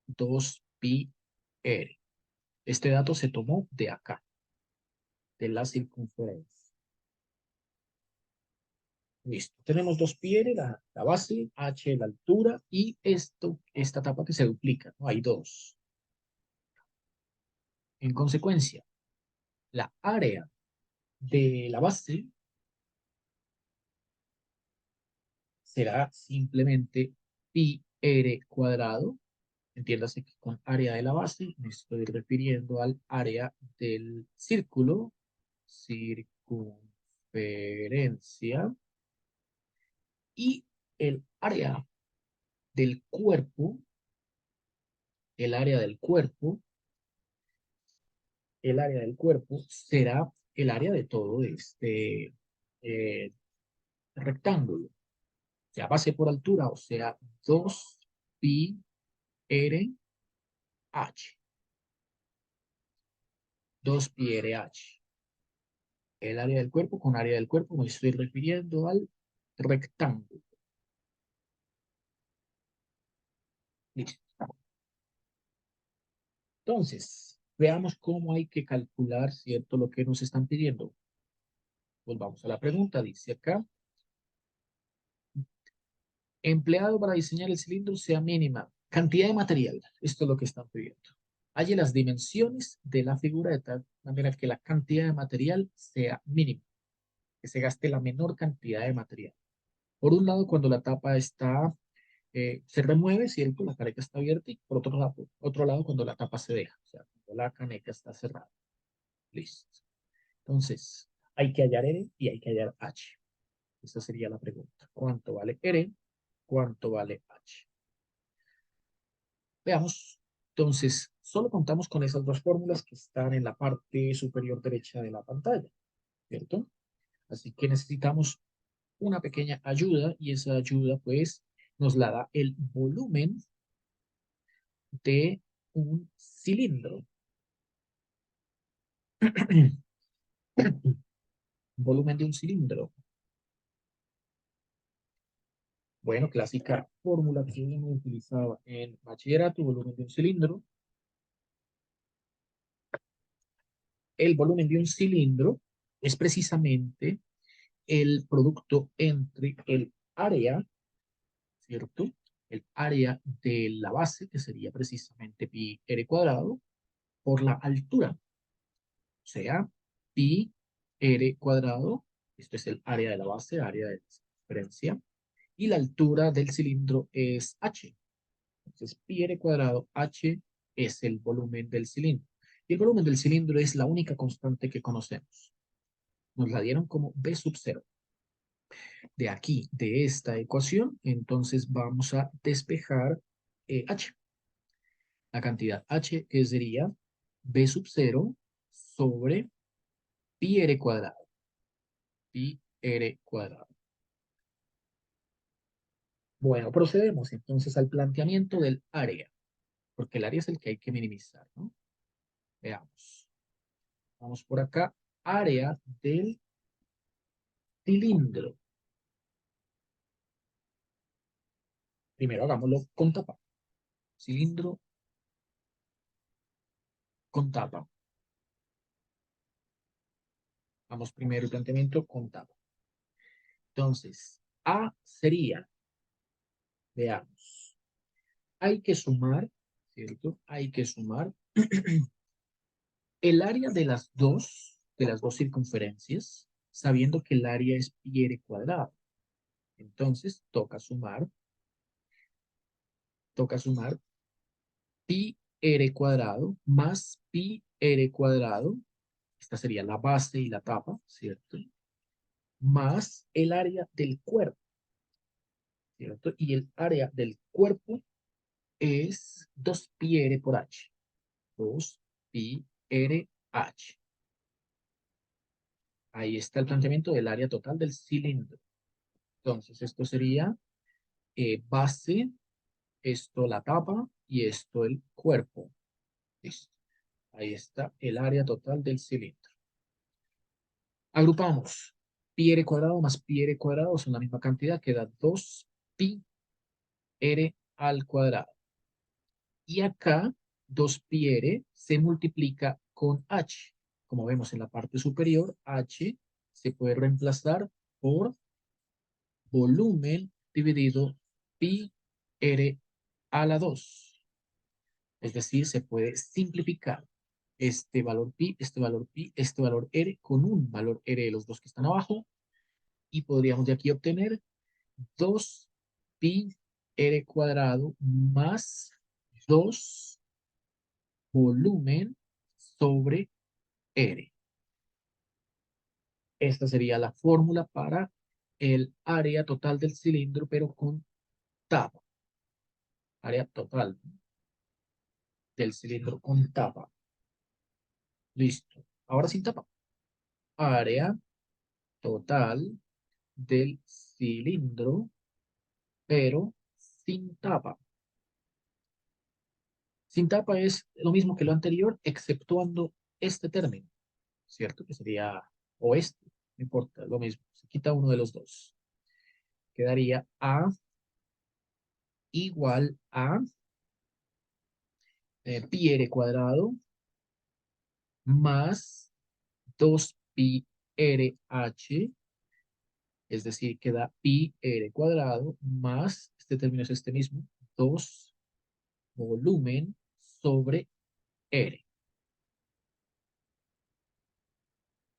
2 pi r. Este dato se tomó de acá, de la circunferencia. Listo. Tenemos 2 pi r, la base, h la altura y esta tapa que se duplica, ¿no? Hay dos. En consecuencia, la área de la base será simplemente pi r cuadrado. Entiéndase que con área de la base me estoy refiriendo al área del círculo, circunferencia, y el área del cuerpo, el área del cuerpo, el área del cuerpo será el área de todo este eh, rectángulo, sea base por altura, o sea, 2 pi r h, 2 pi r h. El área del cuerpo, con área del cuerpo me estoy refiriendo al rectángulo. Listo. Entonces, veamos cómo hay que calcular, ¿cierto? Lo que nos están pidiendo. Volvamos a la pregunta, dice acá. Empleado para diseñar el cilindro sea mínima. Cantidad de material. Esto es lo que están pidiendo. Halle las dimensiones de la figura de tal manera que la cantidad de material sea mínima. Que se gaste la menor cantidad de material. Por un lado, cuando la tapa está, se remueve, ¿cierto? La caneca está abierta y por otro lado, cuando la tapa se deja, o sea, cuando la caneca está cerrada. Listo. Entonces, hay que hallar R y hay que hallar H. Esa sería la pregunta. ¿Cuánto vale R? ¿Cuánto vale H? Veamos. Entonces, solo contamos con esas dos fórmulas que están en la parte superior derecha de la pantalla, ¿cierto? Así que necesitamos una pequeña ayuda y esa ayuda pues nos la da el volumen de un cilindro. Volumen de un cilindro. Bueno, clásica fórmula que uno utilizaba en bachillerato, volumen de un cilindro. El volumen de un cilindro es precisamente el producto entre el área, ¿cierto? El área de la base, que sería precisamente pi r cuadrado, por la altura, o sea, pi r cuadrado, esto es el área de la base, área de circunferencia, y la altura del cilindro es h. Entonces, pi r cuadrado, h es el volumen del cilindro. Y el volumen del cilindro es la única constante que conocemos. Nos la dieron como b sub 0. De aquí, de esta ecuación, entonces vamos a despejar h. La cantidad h que sería b sub 0 sobre pi r cuadrado. Pi r cuadrado. Bueno, procedemos entonces al planteamiento del área, porque el área es el que hay que minimizar, ¿no? Veamos. Vamos por acá. Área del cilindro. Primero hagámoslo con tapa. Cilindro con tapa. Vamos primero el planteamiento con tapa. Entonces, A sería, veamos, hay que sumar, ¿cierto? Hay que sumar el área de las dos circunferencias, sabiendo que el área es pi r cuadrado. Entonces, toca sumar pi r cuadrado más pi r cuadrado. Esta sería la base y la tapa, ¿cierto? Más el área del cuerpo, ¿cierto? Y el área del cuerpo es 2 pi r por h. 2 pi r h. Ahí está el planteamiento del área total del cilindro. Entonces, esto sería base, esto la tapa y esto el cuerpo. Listo. Ahí está el área total del cilindro. Agrupamos. Pi r cuadrado más pi r cuadrado son la misma cantidad, queda 2 pi r al cuadrado. Y acá 2 pi r se multiplica con h. Como vemos en la parte superior, h se puede reemplazar por volumen dividido pi r a la 2. Es decir, se puede simplificar este valor pi, este valor pi, este valor r con un valor r de los dos que están abajo y podríamos de aquí obtener 2 pi r cuadrado más 2 volumen sobre r. Esta sería la fórmula para el área total del cilindro, pero con tapa. Área total del cilindro con tapa. Listo. Ahora sin tapa. Área total del cilindro, pero sin tapa. Sin tapa es lo mismo que lo anterior, exceptuando este término, ¿cierto? Que sería o este, no importa, lo mismo. Se quita uno de los dos. Quedaría A igual a pi r cuadrado más 2 pi r h, es decir, queda pi r cuadrado más, este término es este mismo, 2 volumen sobre r.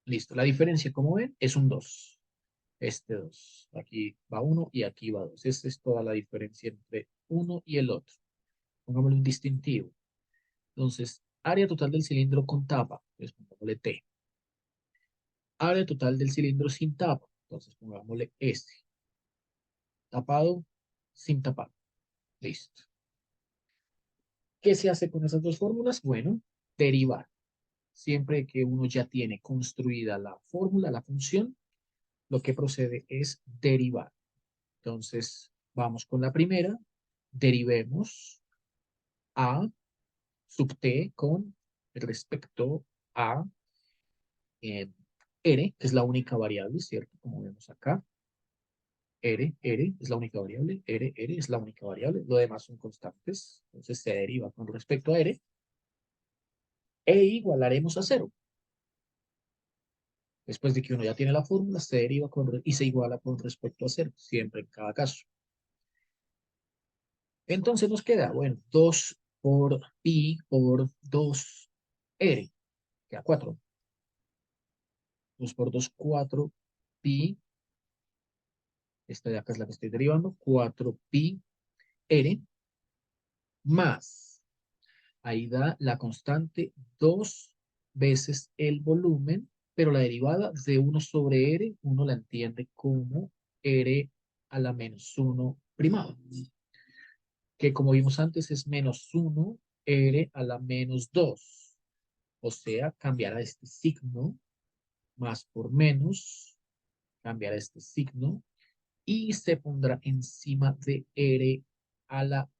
Listo, la diferencia, como ven, es un 2. Este 2. Aquí va 1 y aquí va 2. Esta es toda la diferencia entre uno y el otro. Pongámosle un distintivo. Entonces, área total del cilindro con tapa, pues pongámosle T. Área total del cilindro sin tapa, entonces pongámosle S. Tapado, sin tapar. Listo. ¿Qué se hace con esas dos fórmulas? Bueno, derivar. Siempre que uno ya tiene construida la fórmula, la función, lo que procede es derivar. Entonces, vamos con la primera. Derivemos A sub t con respecto a r, que es la única variable, ¿cierto? Como vemos acá. R es la única variable, R es la única variable, lo demás son constantes, entonces se deriva con respecto a R, e igualaremos a 0. Después de que uno ya tiene la fórmula, se deriva y se iguala con respecto a 0, siempre en cada caso. Entonces nos queda, bueno, 2 por pi por 2R, queda 4. 2 por 2, 4 pi, esta de acá es la que estoy derivando, 4 pi R, más, ahí da la constante 2 veces el volumen, pero la derivada de 1 sobre R, uno la entiende como R a la menos 1 primado, que como vimos antes es menos 1 R a la menos 2. O sea, cambiará este signo, más por menos, cambiará este signo, y se pondrá encima de R a la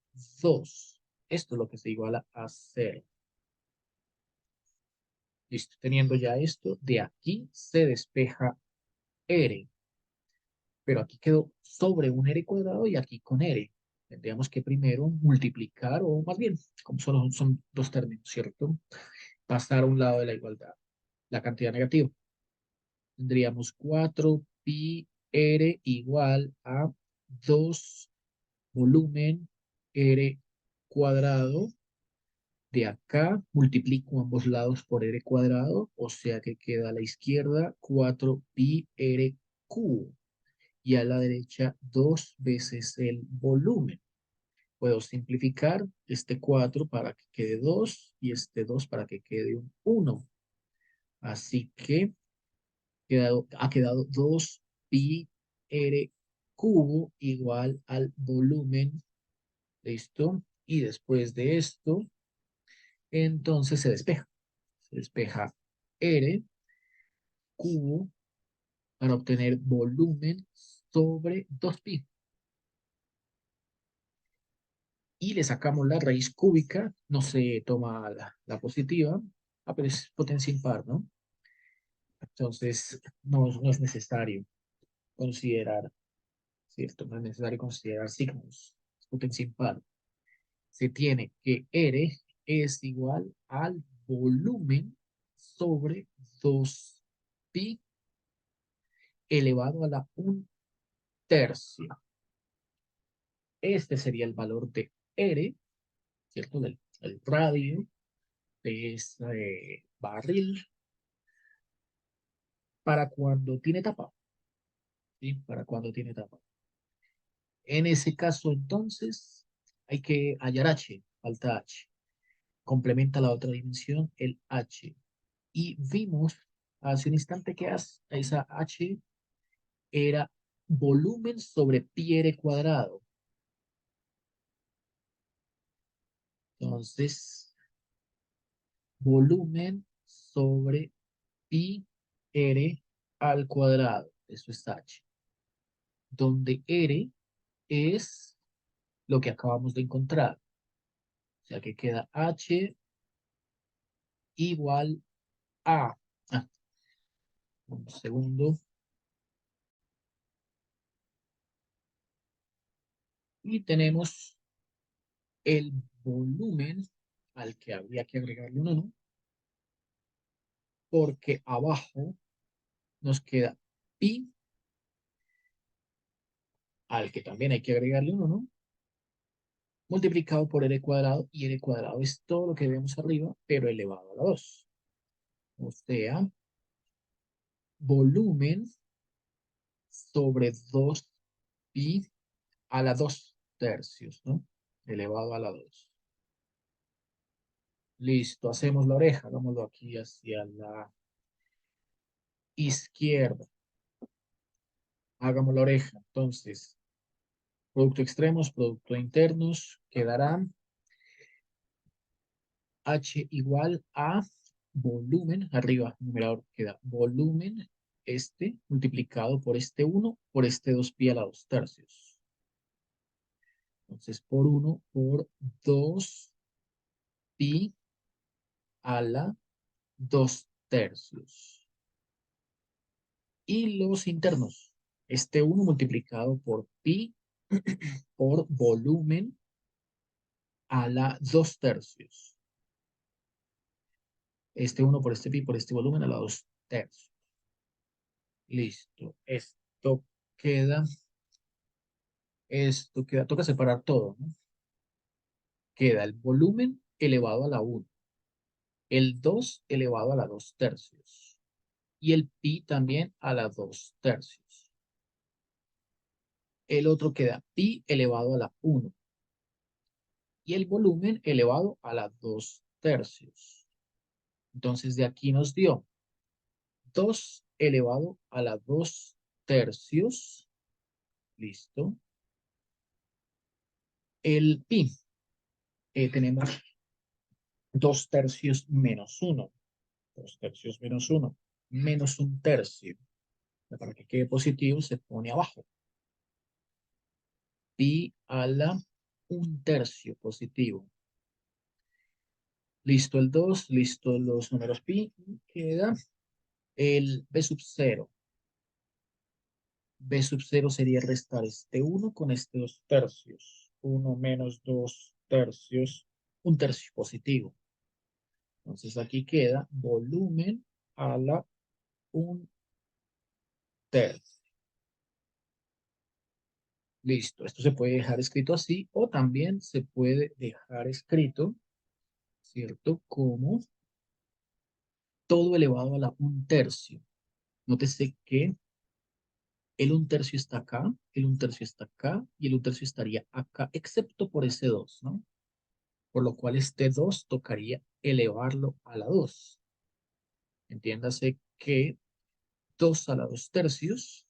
2. Esto es lo que se iguala a 0. Listo, teniendo ya esto, de aquí se despeja R, pero aquí quedó sobre un R cuadrado y aquí con R. Tendríamos que primero multiplicar, o más bien, como solo son dos términos, ¿cierto? Pasar a un lado de la igualdad, la cantidad negativa. Tendríamos 4 pi R igual a 2 volumen R cuadrado. De acá multiplico ambos lados por R cuadrado, o sea que queda a la izquierda 4 pi R cubo y a la derecha 2 veces el volumen. Puedo simplificar este 4 para que quede 2 y este 2 para que quede un 1. Así que ha quedado 2 pi R cubo igual al volumen. ¿Listo? Y después de esto, entonces se despeja. Se despeja R cubo para obtener volumen sobre 2pi. Y le sacamos la raíz cúbica, no se toma la positiva, pero es potencia impar, ¿no? Entonces, no es necesario considerar, ¿cierto? No es necesario considerar signos, es potencia impar. Se tiene que R es igual al volumen sobre 2pi elevado a la 1/3. Este sería el valor de R, ¿cierto? Del radio de ese barril para cuando tiene tapa, ¿sí? Para cuando tiene tapa. En ese caso, entonces, hay que hallar h, falta h. Complementa la otra dimensión, el h. Y vimos hace un instante que esa h era volumen sobre pi r cuadrado. Entonces, volumen sobre pi r al cuadrado. Eso es h. Donde r es lo que acabamos de encontrar. O sea que queda h igual a... Ah, un segundo. Y tenemos el volumen al que habría que agregarle un 1, porque abajo nos queda pi, al que también hay que agregarle un 1, multiplicado por r cuadrado, y r cuadrado es todo lo que vemos arriba, pero elevado a la 2. O sea, volumen sobre 2pi a la 2 tercios, ¿no? Elevado a la 2. Listo, hacemos la oreja, hagámoslo aquí hacia la izquierda. Hagamos la oreja. Entonces, producto extremos, producto internos, quedará H igual a volumen, arriba, numerador, queda volumen, multiplicado por este 1, por este 2pi a la 2 tercios. Entonces, por 1, por 2pi a la 2 tercios. Y los internos, este 1 multiplicado por pi por volumen a la 2 tercios. Este 1 por este pi por este volumen a la 2 tercios. Listo. Queda, toca separar todo, ¿no? Queda el volumen elevado a la 1, el 2 elevado a la 2 tercios y el pi también a la 2 tercios. El otro queda pi elevado a la 1 y el volumen elevado a la 2 tercios. Entonces de aquí nos dio 2 elevado a la 2 tercios. Listo. El pi, tenemos 2 tercios menos 1. 2 tercios menos 1. Menos un tercio. Para que quede positivo se pone abajo. Pi a la 1 tercio positivo. Listo el 2, listo los números pi. Queda el b sub 0. B sub 0 sería restar este 1 con este 2 tercios. 1 menos 2 tercios, 1 tercio positivo. Entonces aquí queda volumen a la 1 tercio. Listo, esto se puede dejar escrito así o también se puede dejar escrito, ¿cierto? Como todo elevado a la 1 tercio. Nótese que el 1 tercio está acá, el 1 tercio está acá y el 1 tercio estaría acá, excepto por ese 2, ¿no? Por lo cual este 2 tocaría elevarlo a la 2. Entiéndase que 2 a la 2 tercios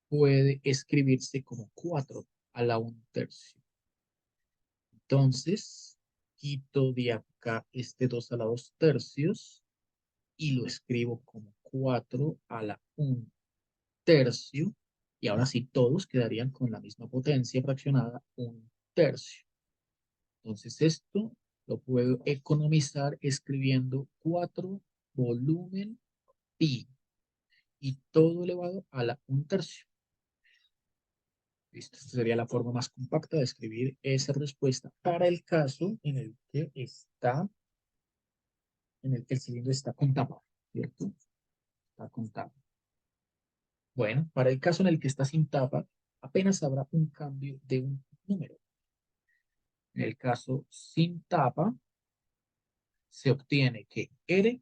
puede escribirse como 4 a la 1 tercio. Entonces, quito de acá este 2 a la 2 tercios y lo escribo como 4 a la 1 tercio. Y ahora sí, todos quedarían con la misma potencia fraccionada, 1 tercio. Entonces, esto lo puedo economizar escribiendo 4 volumen pi y todo elevado a la 1 tercio. Listo, esta sería la forma más compacta de escribir esa respuesta para el caso en el que el cilindro está con tapa, ¿cierto? Está con tapa. Bueno, para el caso en el que está sin tapa, apenas habrá un cambio de un número. En el caso sin tapa, se obtiene que R, en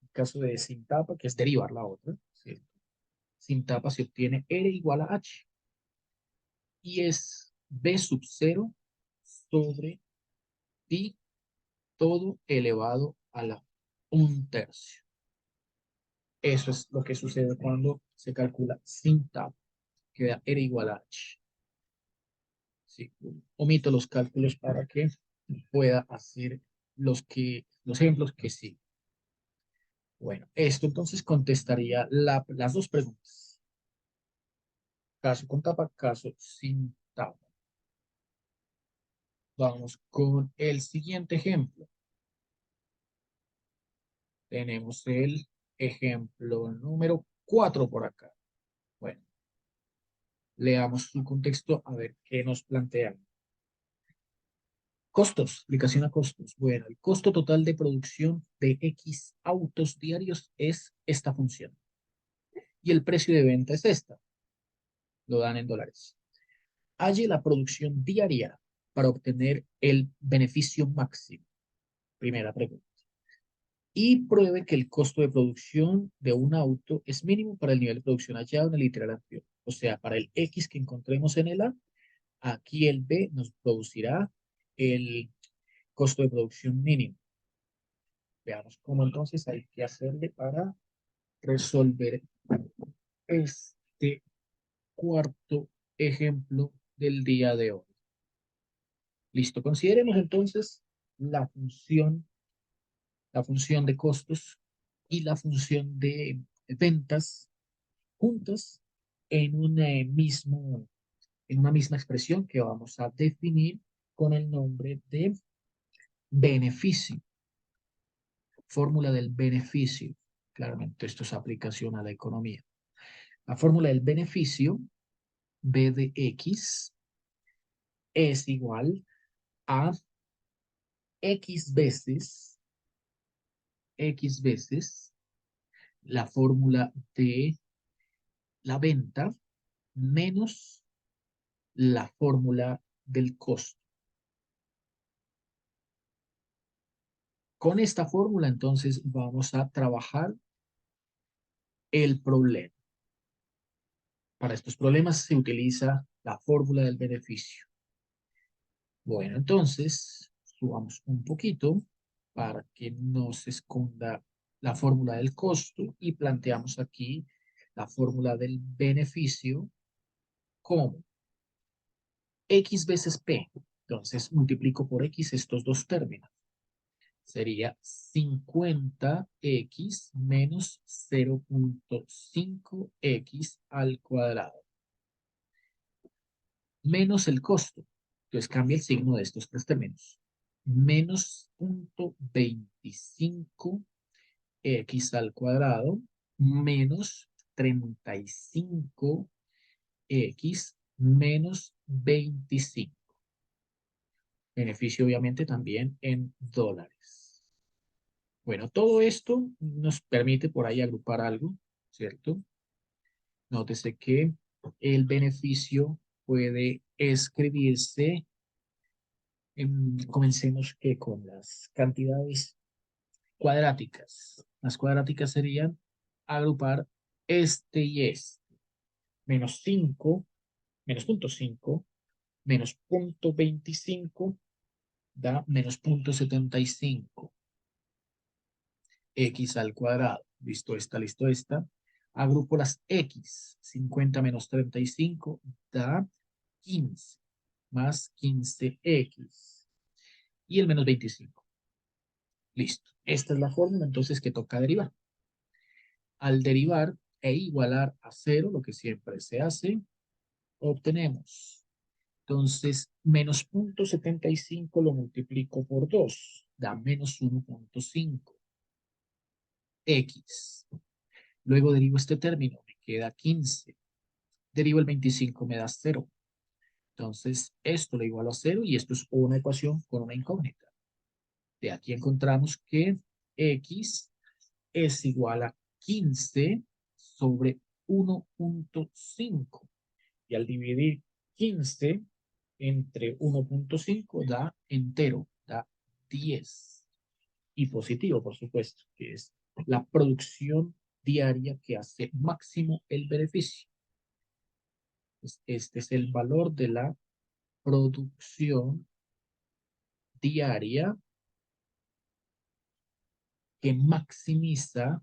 el caso de sin tapa, que es derivar la otra, ¿cierto? Sin tapa se obtiene R igual a H. y es B sub 0 sobre pi todo elevado a la 1/3. Eso es lo que sucede cuando se calcula sin tab. Queda R igual a H. Sí, omito los cálculos para que pueda hacer los ejemplos que sí. Bueno, esto entonces contestaría las dos preguntas. Caso con tapa, caso sin tapa. Vamos con el siguiente ejemplo. Tenemos el ejemplo número 4 por acá. Bueno, leamos su contexto a ver qué nos plantean. Costos, aplicación a costos. Bueno, el costo total de producción de X autos diarios es esta función. Y el precio de venta es esta. Lo dan en dólares. Halle la producción diaria para obtener el beneficio máximo. Primera pregunta. Y pruebe que el costo de producción de un auto es mínimo para el nivel de producción hallado en el literal anterior. O sea, para el X que encontremos en el A, aquí el B nos producirá el costo de producción mínimo. Veamos cómo entonces hay que hacerle para resolver este cuarto ejemplo del día de hoy. Listo, consideremos entonces la función de costos y la función de ventas juntas en en una misma expresión que vamos a definir con el nombre de beneficio. Fórmula del beneficio. Claramente esto es aplicación a la economía. La fórmula del beneficio, B de X, es igual a X veces la fórmula de la venta menos la fórmula del costo. Con esta fórmula, entonces, vamos a trabajar el problema. Para estos problemas se utiliza la fórmula del beneficio. Bueno, entonces, subamos un poquito para que no se esconda la fórmula del costo y planteamos aquí la fórmula del beneficio como X veces P. Entonces, multiplico por X estos dos términos. Sería 50x menos 0.5x al cuadrado. Menos el costo. Entonces cambia el signo de estos tres términos. Menos 0.25x al cuadrado menos 35x menos 25. Beneficio obviamente también en dólares. Bueno, todo esto nos permite por ahí agrupar algo, ¿cierto? Nótese que el beneficio puede escribirse, comencemos que con las cantidades cuadráticas. Las cuadráticas serían agrupar este y este. Menos 5, menos 0.5, menos 0.25 da menos 0.75. X al cuadrado. Listo esta, listo esta. Agrupo las X. 50 menos 35 da 15. Más 15X. Y el menos 25. Listo. Esta es la fórmula entonces que toca derivar. Al derivar e igualar a 0, lo que siempre se hace, obtenemos. Entonces, menos 0.75 lo multiplico por 2. Da menos 1.5. X. Luego derivo este término, me queda 15. Derivo el 25, me da 0. Entonces, esto lo igualo a 0 y esto es una ecuación con una incógnita. De aquí encontramos que X es igual a 15 sobre 1.5. Y al dividir 15 entre 1.5 da entero, da 10. Y positivo, por supuesto, que es la producción diaria que hace máximo el beneficio. Pues este es el valor de la producción diaria que maximiza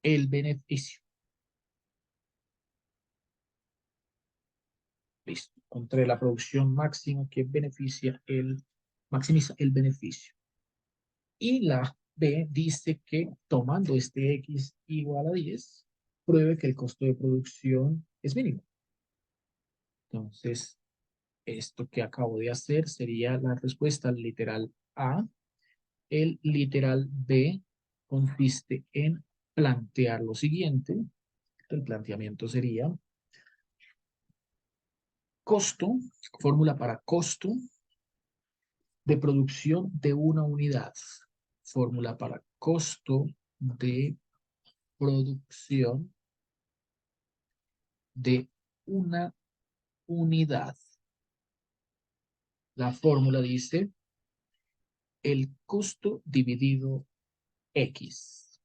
el beneficio. Listo. Encontré la producción máxima que maximiza el beneficio. Y la B dice que tomando este X igual a 10, pruebe que el costo de producción es mínimo. Entonces, esto que acabo de hacer sería la respuesta al literal A. El literal B consiste en plantear lo siguiente. El planteamiento sería costo, fórmula para costo de producción de una unidad. Fórmula para costo de producción de una unidad. La fórmula dice el costo dividido X.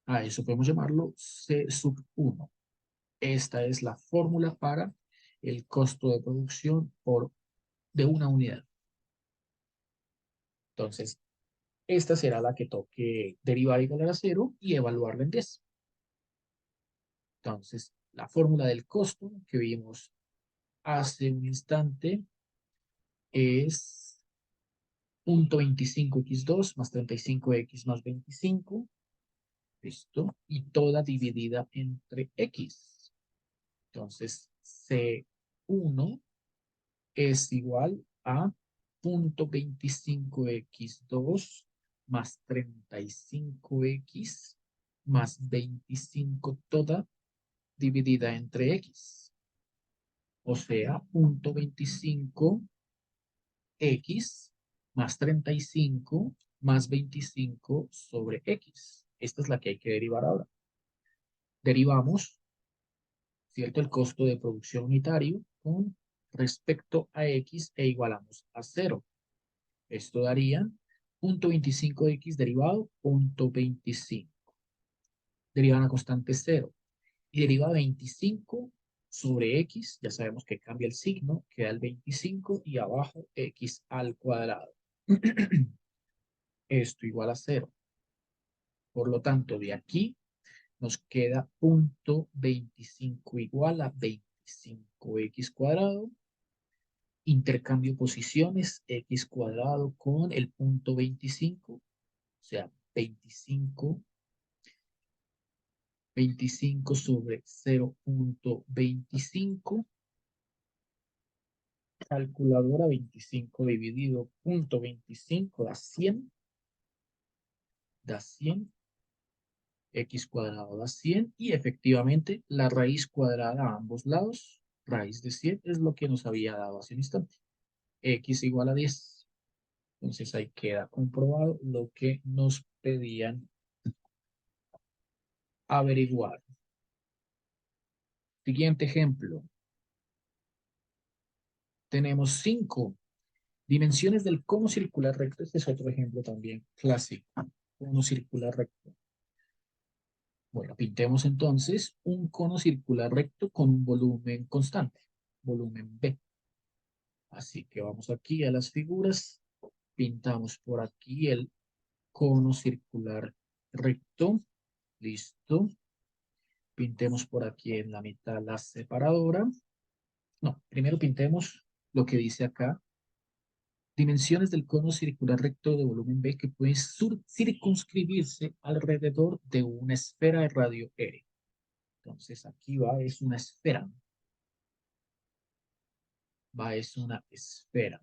A eso podemos llamarlo C sub 1. Esta es la fórmula para el costo de producción de una unidad. Entonces, esta será la que toque derivar igual a 0 y evaluarla en 10. Entonces, la fórmula del costo que vimos hace un instante es 0.25x2 más 35x más 25. ¿Listo? Y toda dividida entre x. Entonces, C1 es igual a 0.25x2 más 35x más 25 toda dividida entre x. O sea, 0.25x más 35 más 25 sobre x. Esta es la que hay que derivar ahora. Derivamos, ¿cierto?, el costo de producción unitario con respecto a x e igualamos a 0. Esto daría 0.25x derivado 0.25. Deriva la constante 0. Y deriva 25 sobre x, ya sabemos que cambia el signo, queda el 25 y abajo x al cuadrado. Esto igual a 0. Por lo tanto, de aquí nos queda 0.25 igual a 25x cuadrado. Intercambio posiciones, x cuadrado con el punto 25, o sea, 25 sobre 0.25. Calculadora, 25 dividido 0.25 da 100. Da 100. X cuadrado da 100. Y efectivamente la raíz cuadrada a ambos lados, raíz de 100, es lo que nos había dado hace un instante. X igual a 10. Entonces ahí queda comprobado lo que nos pedían averiguar. Siguiente ejemplo. Tenemos 5 dimensiones del cono circular recto. Este es otro ejemplo también clásico. Cono circular recto. Bueno, pintemos entonces un cono circular recto con un volumen constante, volumen B. Así que vamos aquí a las figuras. Pintamos por aquí el cono circular recto. Listo. Pintemos por aquí en la mitad la separadora. No, primero pintemos lo que dice acá. Dimensiones del cono circular recto de volumen B que pueden circunscribirse alrededor de una esfera de radio R. Entonces aquí es una esfera. Es una esfera.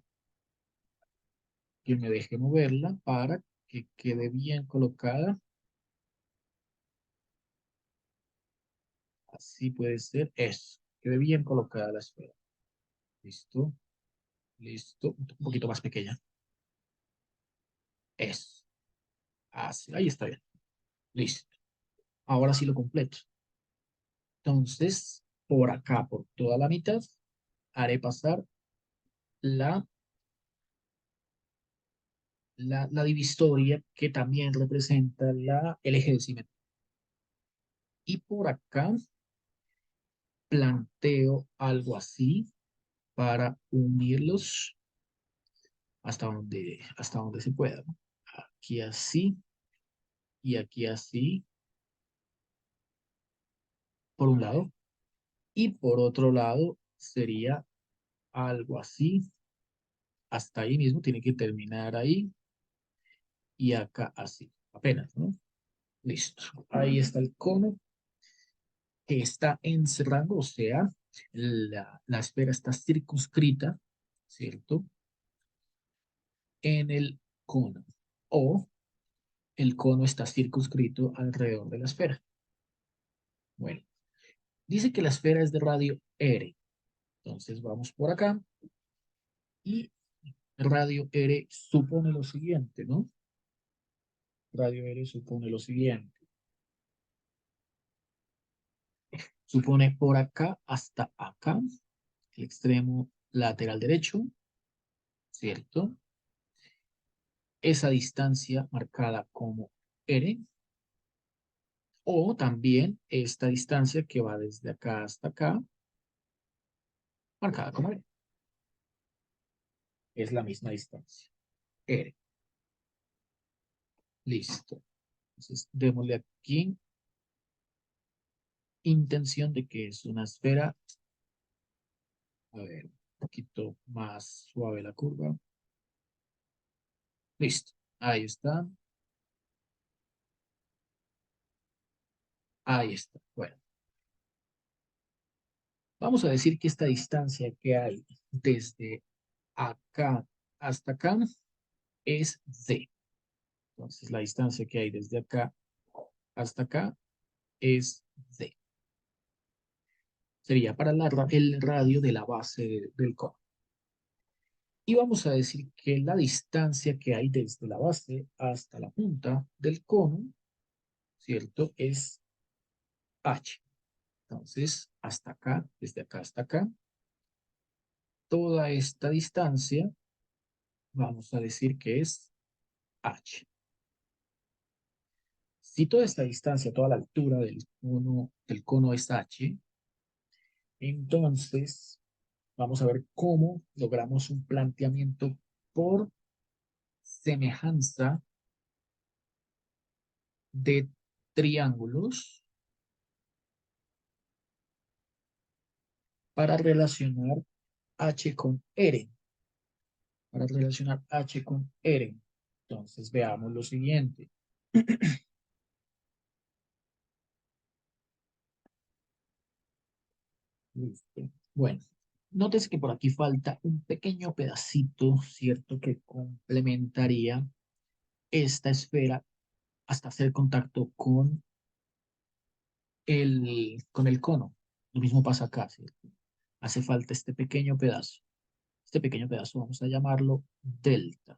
Que me deje moverla para que quede bien colocada. Así puede ser. Eso. Quede bien colocada la esfera. Listo. Listo. Un poquito más pequeña. Eso. Así. Ahí está bien. Listo. Ahora sí lo completo. Entonces, por acá, por toda la mitad, haré pasar la, la divisoria que también representa el eje de simetría. Y por acá planteo algo así para unirlos hasta donde se pueda, ¿no? Aquí así y aquí así, por un lado. Y por otro lado sería algo así, hasta ahí mismo, tiene que terminar ahí y acá así, apenas, ¿no? Listo. Ahí está el cono que está encerrando, o sea, la esfera está circunscrita, ¿cierto? En el cono. O el cono está circunscrito alrededor de la esfera. Bueno, dice que la esfera es de radio R. Entonces vamos por acá y radio R supone lo siguiente, ¿no? Radio R supone lo siguiente. Supone por acá hasta acá, el extremo lateral derecho, ¿cierto? Esa distancia marcada como R, o también esta distancia que va desde acá hasta acá, marcada como R. Es la misma distancia, R. Listo. Entonces, démosle aquí intención de que es una esfera. A ver, un poquito más suave la curva. Listo. Ahí está. Ahí está. Bueno, vamos a decir que esta distancia que hay desde acá hasta acá es D. Entonces, la distancia que hay desde acá hasta acá es D. Sería para el radio de la base del cono. Y vamos a decir que la distancia que hay desde la base hasta la punta del cono, ¿cierto? Es H. Entonces, hasta acá, desde acá hasta acá, toda esta distancia, vamos a decir que es H. Si toda esta distancia, toda la altura del cono es H, entonces vamos a ver cómo logramos un planteamiento por semejanza de triángulos para relacionar H con R. Para relacionar H con R. Entonces veamos lo siguiente. Listo. Bueno, nótese que por aquí falta un pequeño pedacito, ¿cierto? Que complementaría esta esfera hasta hacer contacto con el cono. Lo mismo pasa acá, ¿cierto? Hace falta este pequeño pedazo. Este pequeño pedazo vamos a llamarlo delta.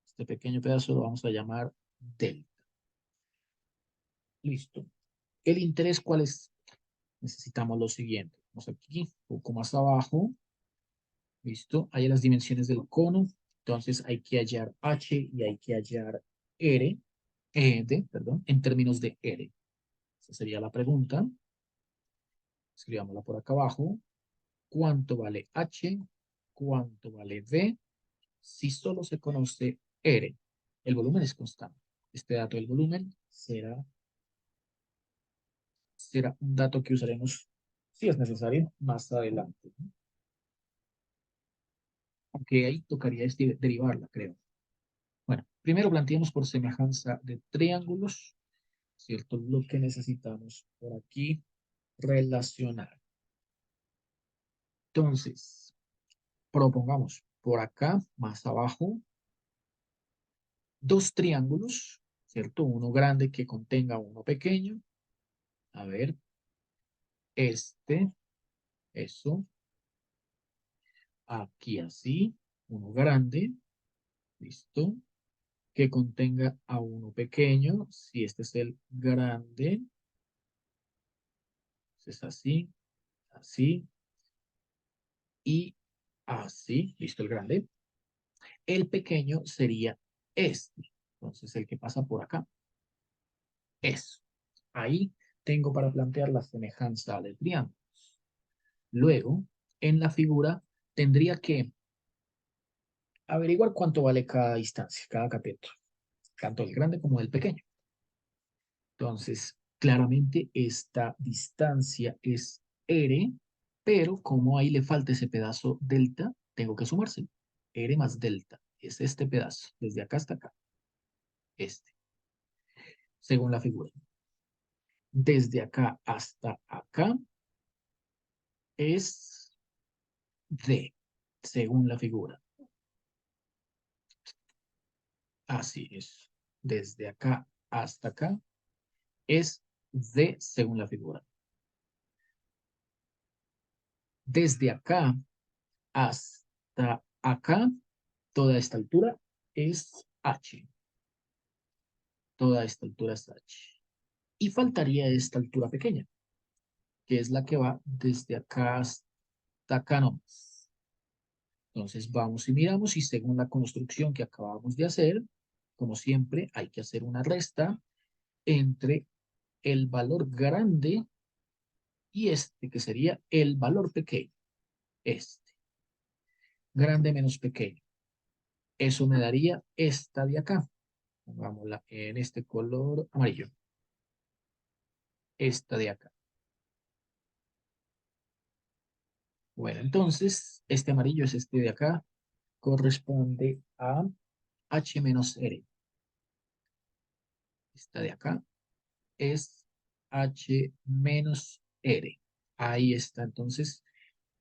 Este pequeño pedazo lo vamos a llamar delta. Listo. ¿El interés cuál es? Necesitamos lo siguiente. Vamos aquí, un poco más abajo. Listo. Hay las dimensiones del cono. Entonces hay que hallar H y hay que hallar R, perdón, en términos de R. Esa sería la pregunta. Escribámosla por acá abajo. ¿Cuánto vale H? ¿Cuánto vale V? Si solo se conoce R, el volumen es constante. Este dato del volumen será un dato que usaremos, si es necesario, más adelante, ¿no? Aunque ahí tocaría derivarla, creo. Bueno, primero planteamos por semejanza de triángulos, ¿cierto? Lo que necesitamos por aquí relacionar. Entonces, propongamos por acá, más abajo, dos triángulos, ¿cierto? Uno grande que contenga uno pequeño. A ver, eso, aquí así, uno grande, listo, que contenga a uno pequeño. Si este es el grande, es así, así y así, listo el grande. El pequeño sería este, entonces el que pasa por acá, eso. Ahí tengo para plantear la semejanza de triángulos. Luego, en la figura, tendría que averiguar cuánto vale cada distancia, cada cateto, tanto el grande como el pequeño. Entonces, claramente esta distancia es R, pero como ahí le falta ese pedazo delta, tengo que sumárselo. R más delta es este pedazo, desde acá hasta acá, este, según la figura. Desde acá hasta acá es D, según la figura. Así es. Desde acá hasta acá es D, según la figura. Desde acá hasta acá, toda esta altura es H. Toda esta altura es H. Y faltaría esta altura pequeña, que es la que va desde acá hasta acá nomás. Entonces vamos y miramos y según la construcción que acabamos de hacer, como siempre, hay que hacer una resta entre el valor grande y este, que sería el valor pequeño. Este. Grande menos pequeño. Eso me daría esta de acá. Pongámosla en este color amarillo. Esta de acá. Bueno, entonces, este amarillo es este de acá. Corresponde a H menos R. Esta de acá es H menos R. Ahí está, entonces,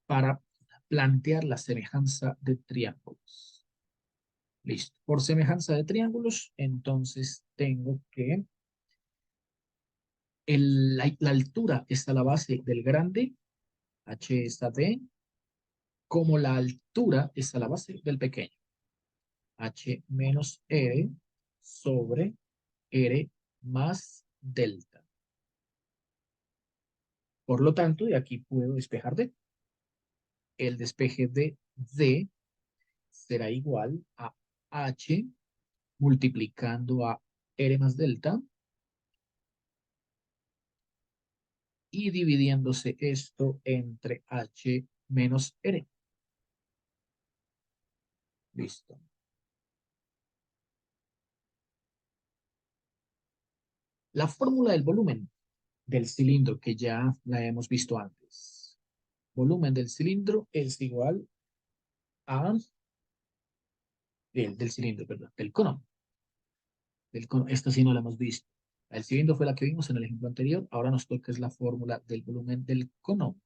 para plantear la semejanza de triángulos. Listo. Por semejanza de triángulos, entonces tengo que la altura está a la base del grande, H está D, como la altura está a la base del pequeño, H menos R sobre R más delta. Por lo tanto, de aquí puedo despejar D. El despeje de D será igual a H multiplicando a R más delta y dividiéndose esto entre H menos R. Listo. La fórmula del volumen del cilindro que ya la hemos visto antes. Volumen del cilindro es igual a del cilindro, perdón, del cono. Esta sí no la hemos visto. El cilindro fue la que vimos en el ejemplo anterior. Ahora nos toca es la fórmula del volumen del cono.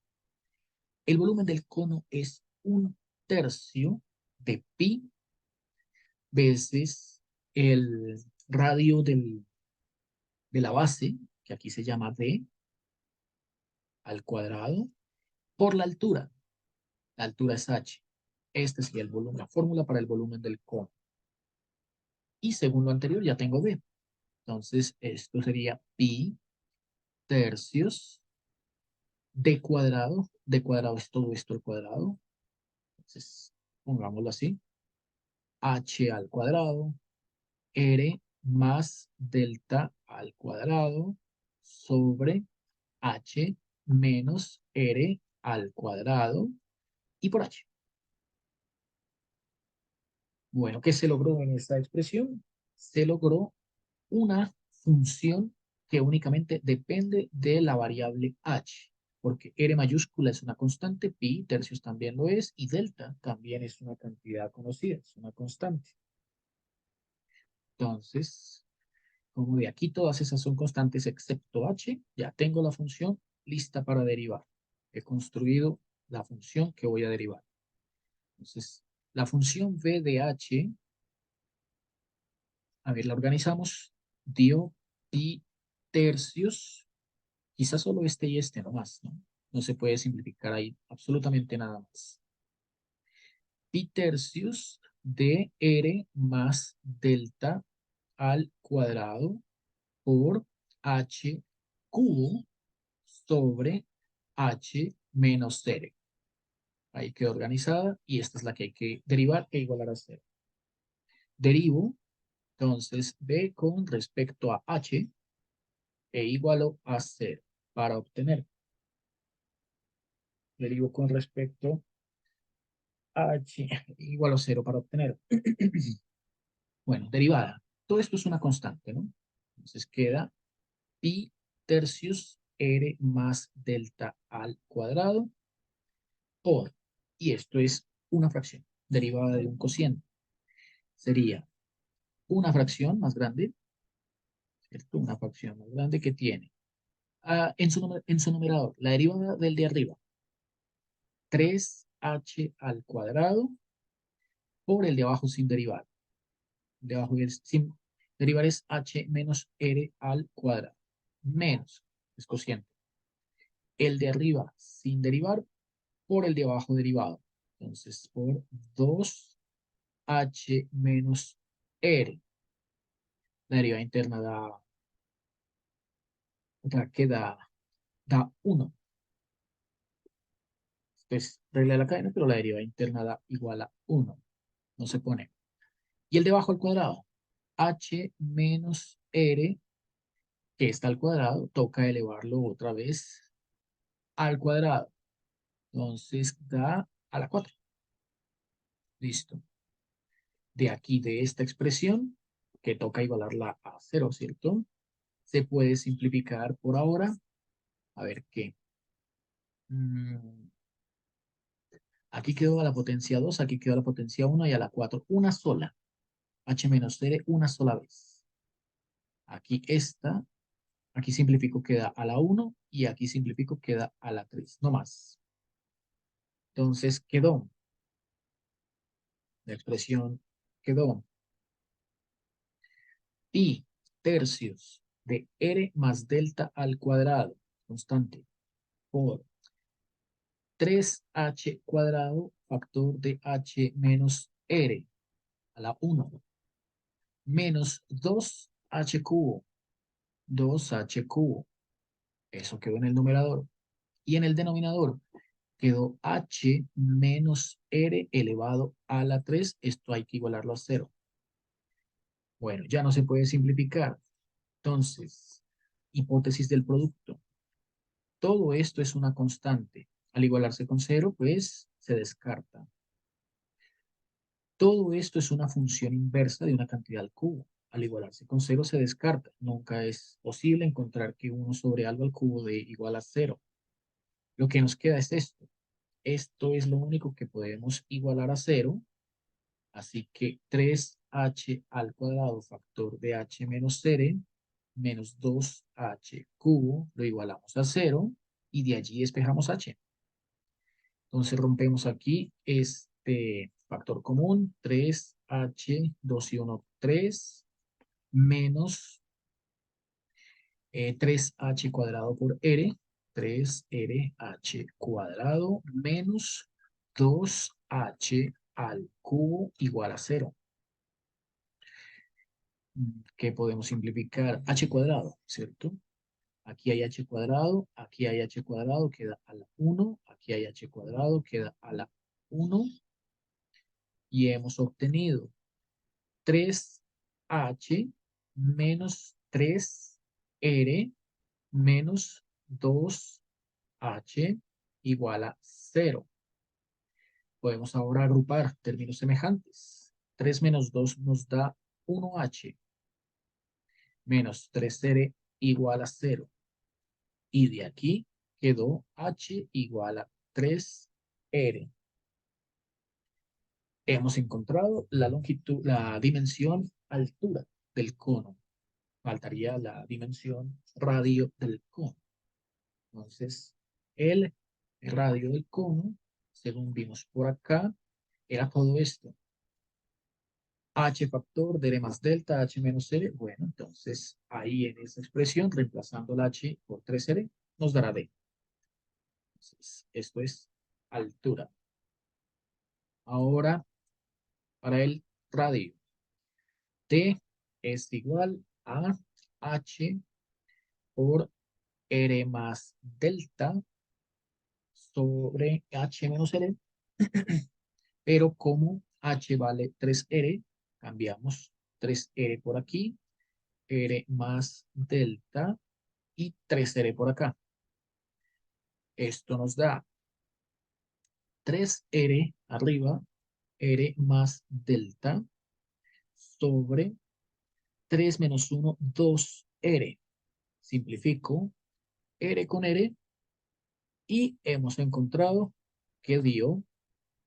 El volumen del cono es 1/3 de pi veces el radio de la base, que aquí se llama d, al cuadrado, por la altura. La altura es h. Este sería el volumen, la fórmula para el volumen del cono. Y según lo anterior ya tengo d. Entonces esto sería pi tercios d cuadrado es todo esto al cuadrado. Entonces pongámoslo así, h al cuadrado, r más delta al cuadrado sobre h menos r al cuadrado y por h. Bueno, ¿qué se logró en esta expresión? Se logró una función que únicamente depende de la variable h, porque r mayúscula es una constante, pi tercios también lo es, y delta también es una cantidad conocida, es una constante. Entonces, como de aquí todas esas son constantes excepto h, ya tengo la función lista para derivar. He construido la función que voy a derivar. Entonces, la función v de h, a ver, la organizamos, dio pi tercios, quizás solo este y este nomás, ¿no? No se puede simplificar ahí absolutamente nada más. Pi tercios de r más delta al cuadrado por h cubo sobre h menos 0. Ahí quedó organizada y esta es la que hay que derivar e igualar a 0. Derivo, entonces, b con respecto a h e igualo a 0. para obtener. Derivo con respecto a h igual a 0 para obtener. Bueno, derivada. Todo esto es una constante, ¿no? Entonces queda pi tercios r más delta al cuadrado por, y esto es una fracción, derivada de un cociente. Sería una fracción más grande, ¿cierto? Una fracción más grande que tiene en su numerador la derivada del de arriba, 3h al cuadrado por el de abajo sin derivar. De abajo sin derivar es h menos r al cuadrado, menos, es cociente. El de arriba sin derivar por el de abajo derivado. Entonces, por 2h menos r. La derivada interna da 1. Esto es regla de la cadena, pero la derivada interna da igual a 1. No se pone. Y el de abajo al cuadrado, h menos r, que está al cuadrado, toca elevarlo otra vez al cuadrado. Entonces da a la 4. Listo. De aquí, de esta expresión, que toca igualarla a 0, ¿cierto? Se puede simplificar por ahora. A ver qué. Aquí quedó a la potencia 2, aquí quedó a la potencia 1 y a la 4. Una sola. H menos R una sola vez. Aquí esta, aquí simplifico queda a la 1 y aquí simplifico queda a la 3. No más. Entonces quedó. La expresión quedó pi tercios de R más delta al cuadrado, constante, por 3h cuadrado factor de h menos r a la 1 menos 2h cubo, 2h cubo. Eso quedó en el numerador. Y en el denominador quedó h menos r elevado a la 3. Esto hay que igualarlo a 0. Bueno, ya no se puede simplificar. Entonces, hipótesis del producto. Todo esto es una constante. Al igualarse con 0, pues se descarta. Todo esto es una función inversa de una cantidad al cubo. Al igualarse con 0 se descarta. Nunca es posible encontrar que 1 sobre algo al cubo de igual a 0. Lo que nos queda es esto. Esto es lo único que podemos igualar a 0. Así que 3h al cuadrado factor de h menos r menos 2h cubo lo igualamos a 0 y de allí despejamos h. Entonces rompemos aquí este factor común, 3h, 2 y 1, 3, menos 3h cuadrado por r, 3rh cuadrado menos 2h al cubo igual a 0. ¿Qué podemos simplificar? H cuadrado, ¿cierto? Aquí hay h cuadrado, aquí hay h cuadrado, queda a la 1, aquí hay h cuadrado, queda a la 1, y hemos obtenido 3h menos 3r menos 2h igual a 0. Podemos ahora agrupar términos semejantes. 3 menos 2 nos da 1h menos 3r igual a 0. Y de aquí quedó h igual a 3r. Hemos encontrado la longitud, la dimensión altura del cono. Faltaría la dimensión radio del cono. Entonces, el radio del cono, según vimos por acá, era todo esto. H factor de R más delta, H menos R. Bueno, entonces ahí en esa expresión, reemplazando la H por 3R, nos dará D. Entonces, esto es altura. Ahora, para el radio, T es igual a H por R más delta sobre H menos R, pero como H vale 3R, cambiamos 3R por aquí, R más delta y 3R por acá. Esto nos da 3R arriba, R más delta, sobre 3 menos 1, 2R. Simplifico R con R y hemos encontrado que dio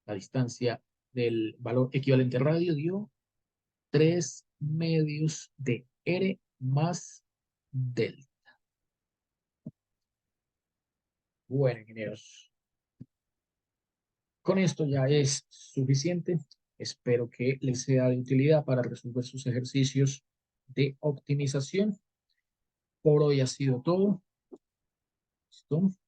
la distancia del valor equivalente a radio, dio 3 medios de R más delta. Bueno, ingenieros, con esto ya es suficiente. Espero que les sea de utilidad para resolver sus ejercicios de optimización. Por hoy ha sido todo. ¿Listo?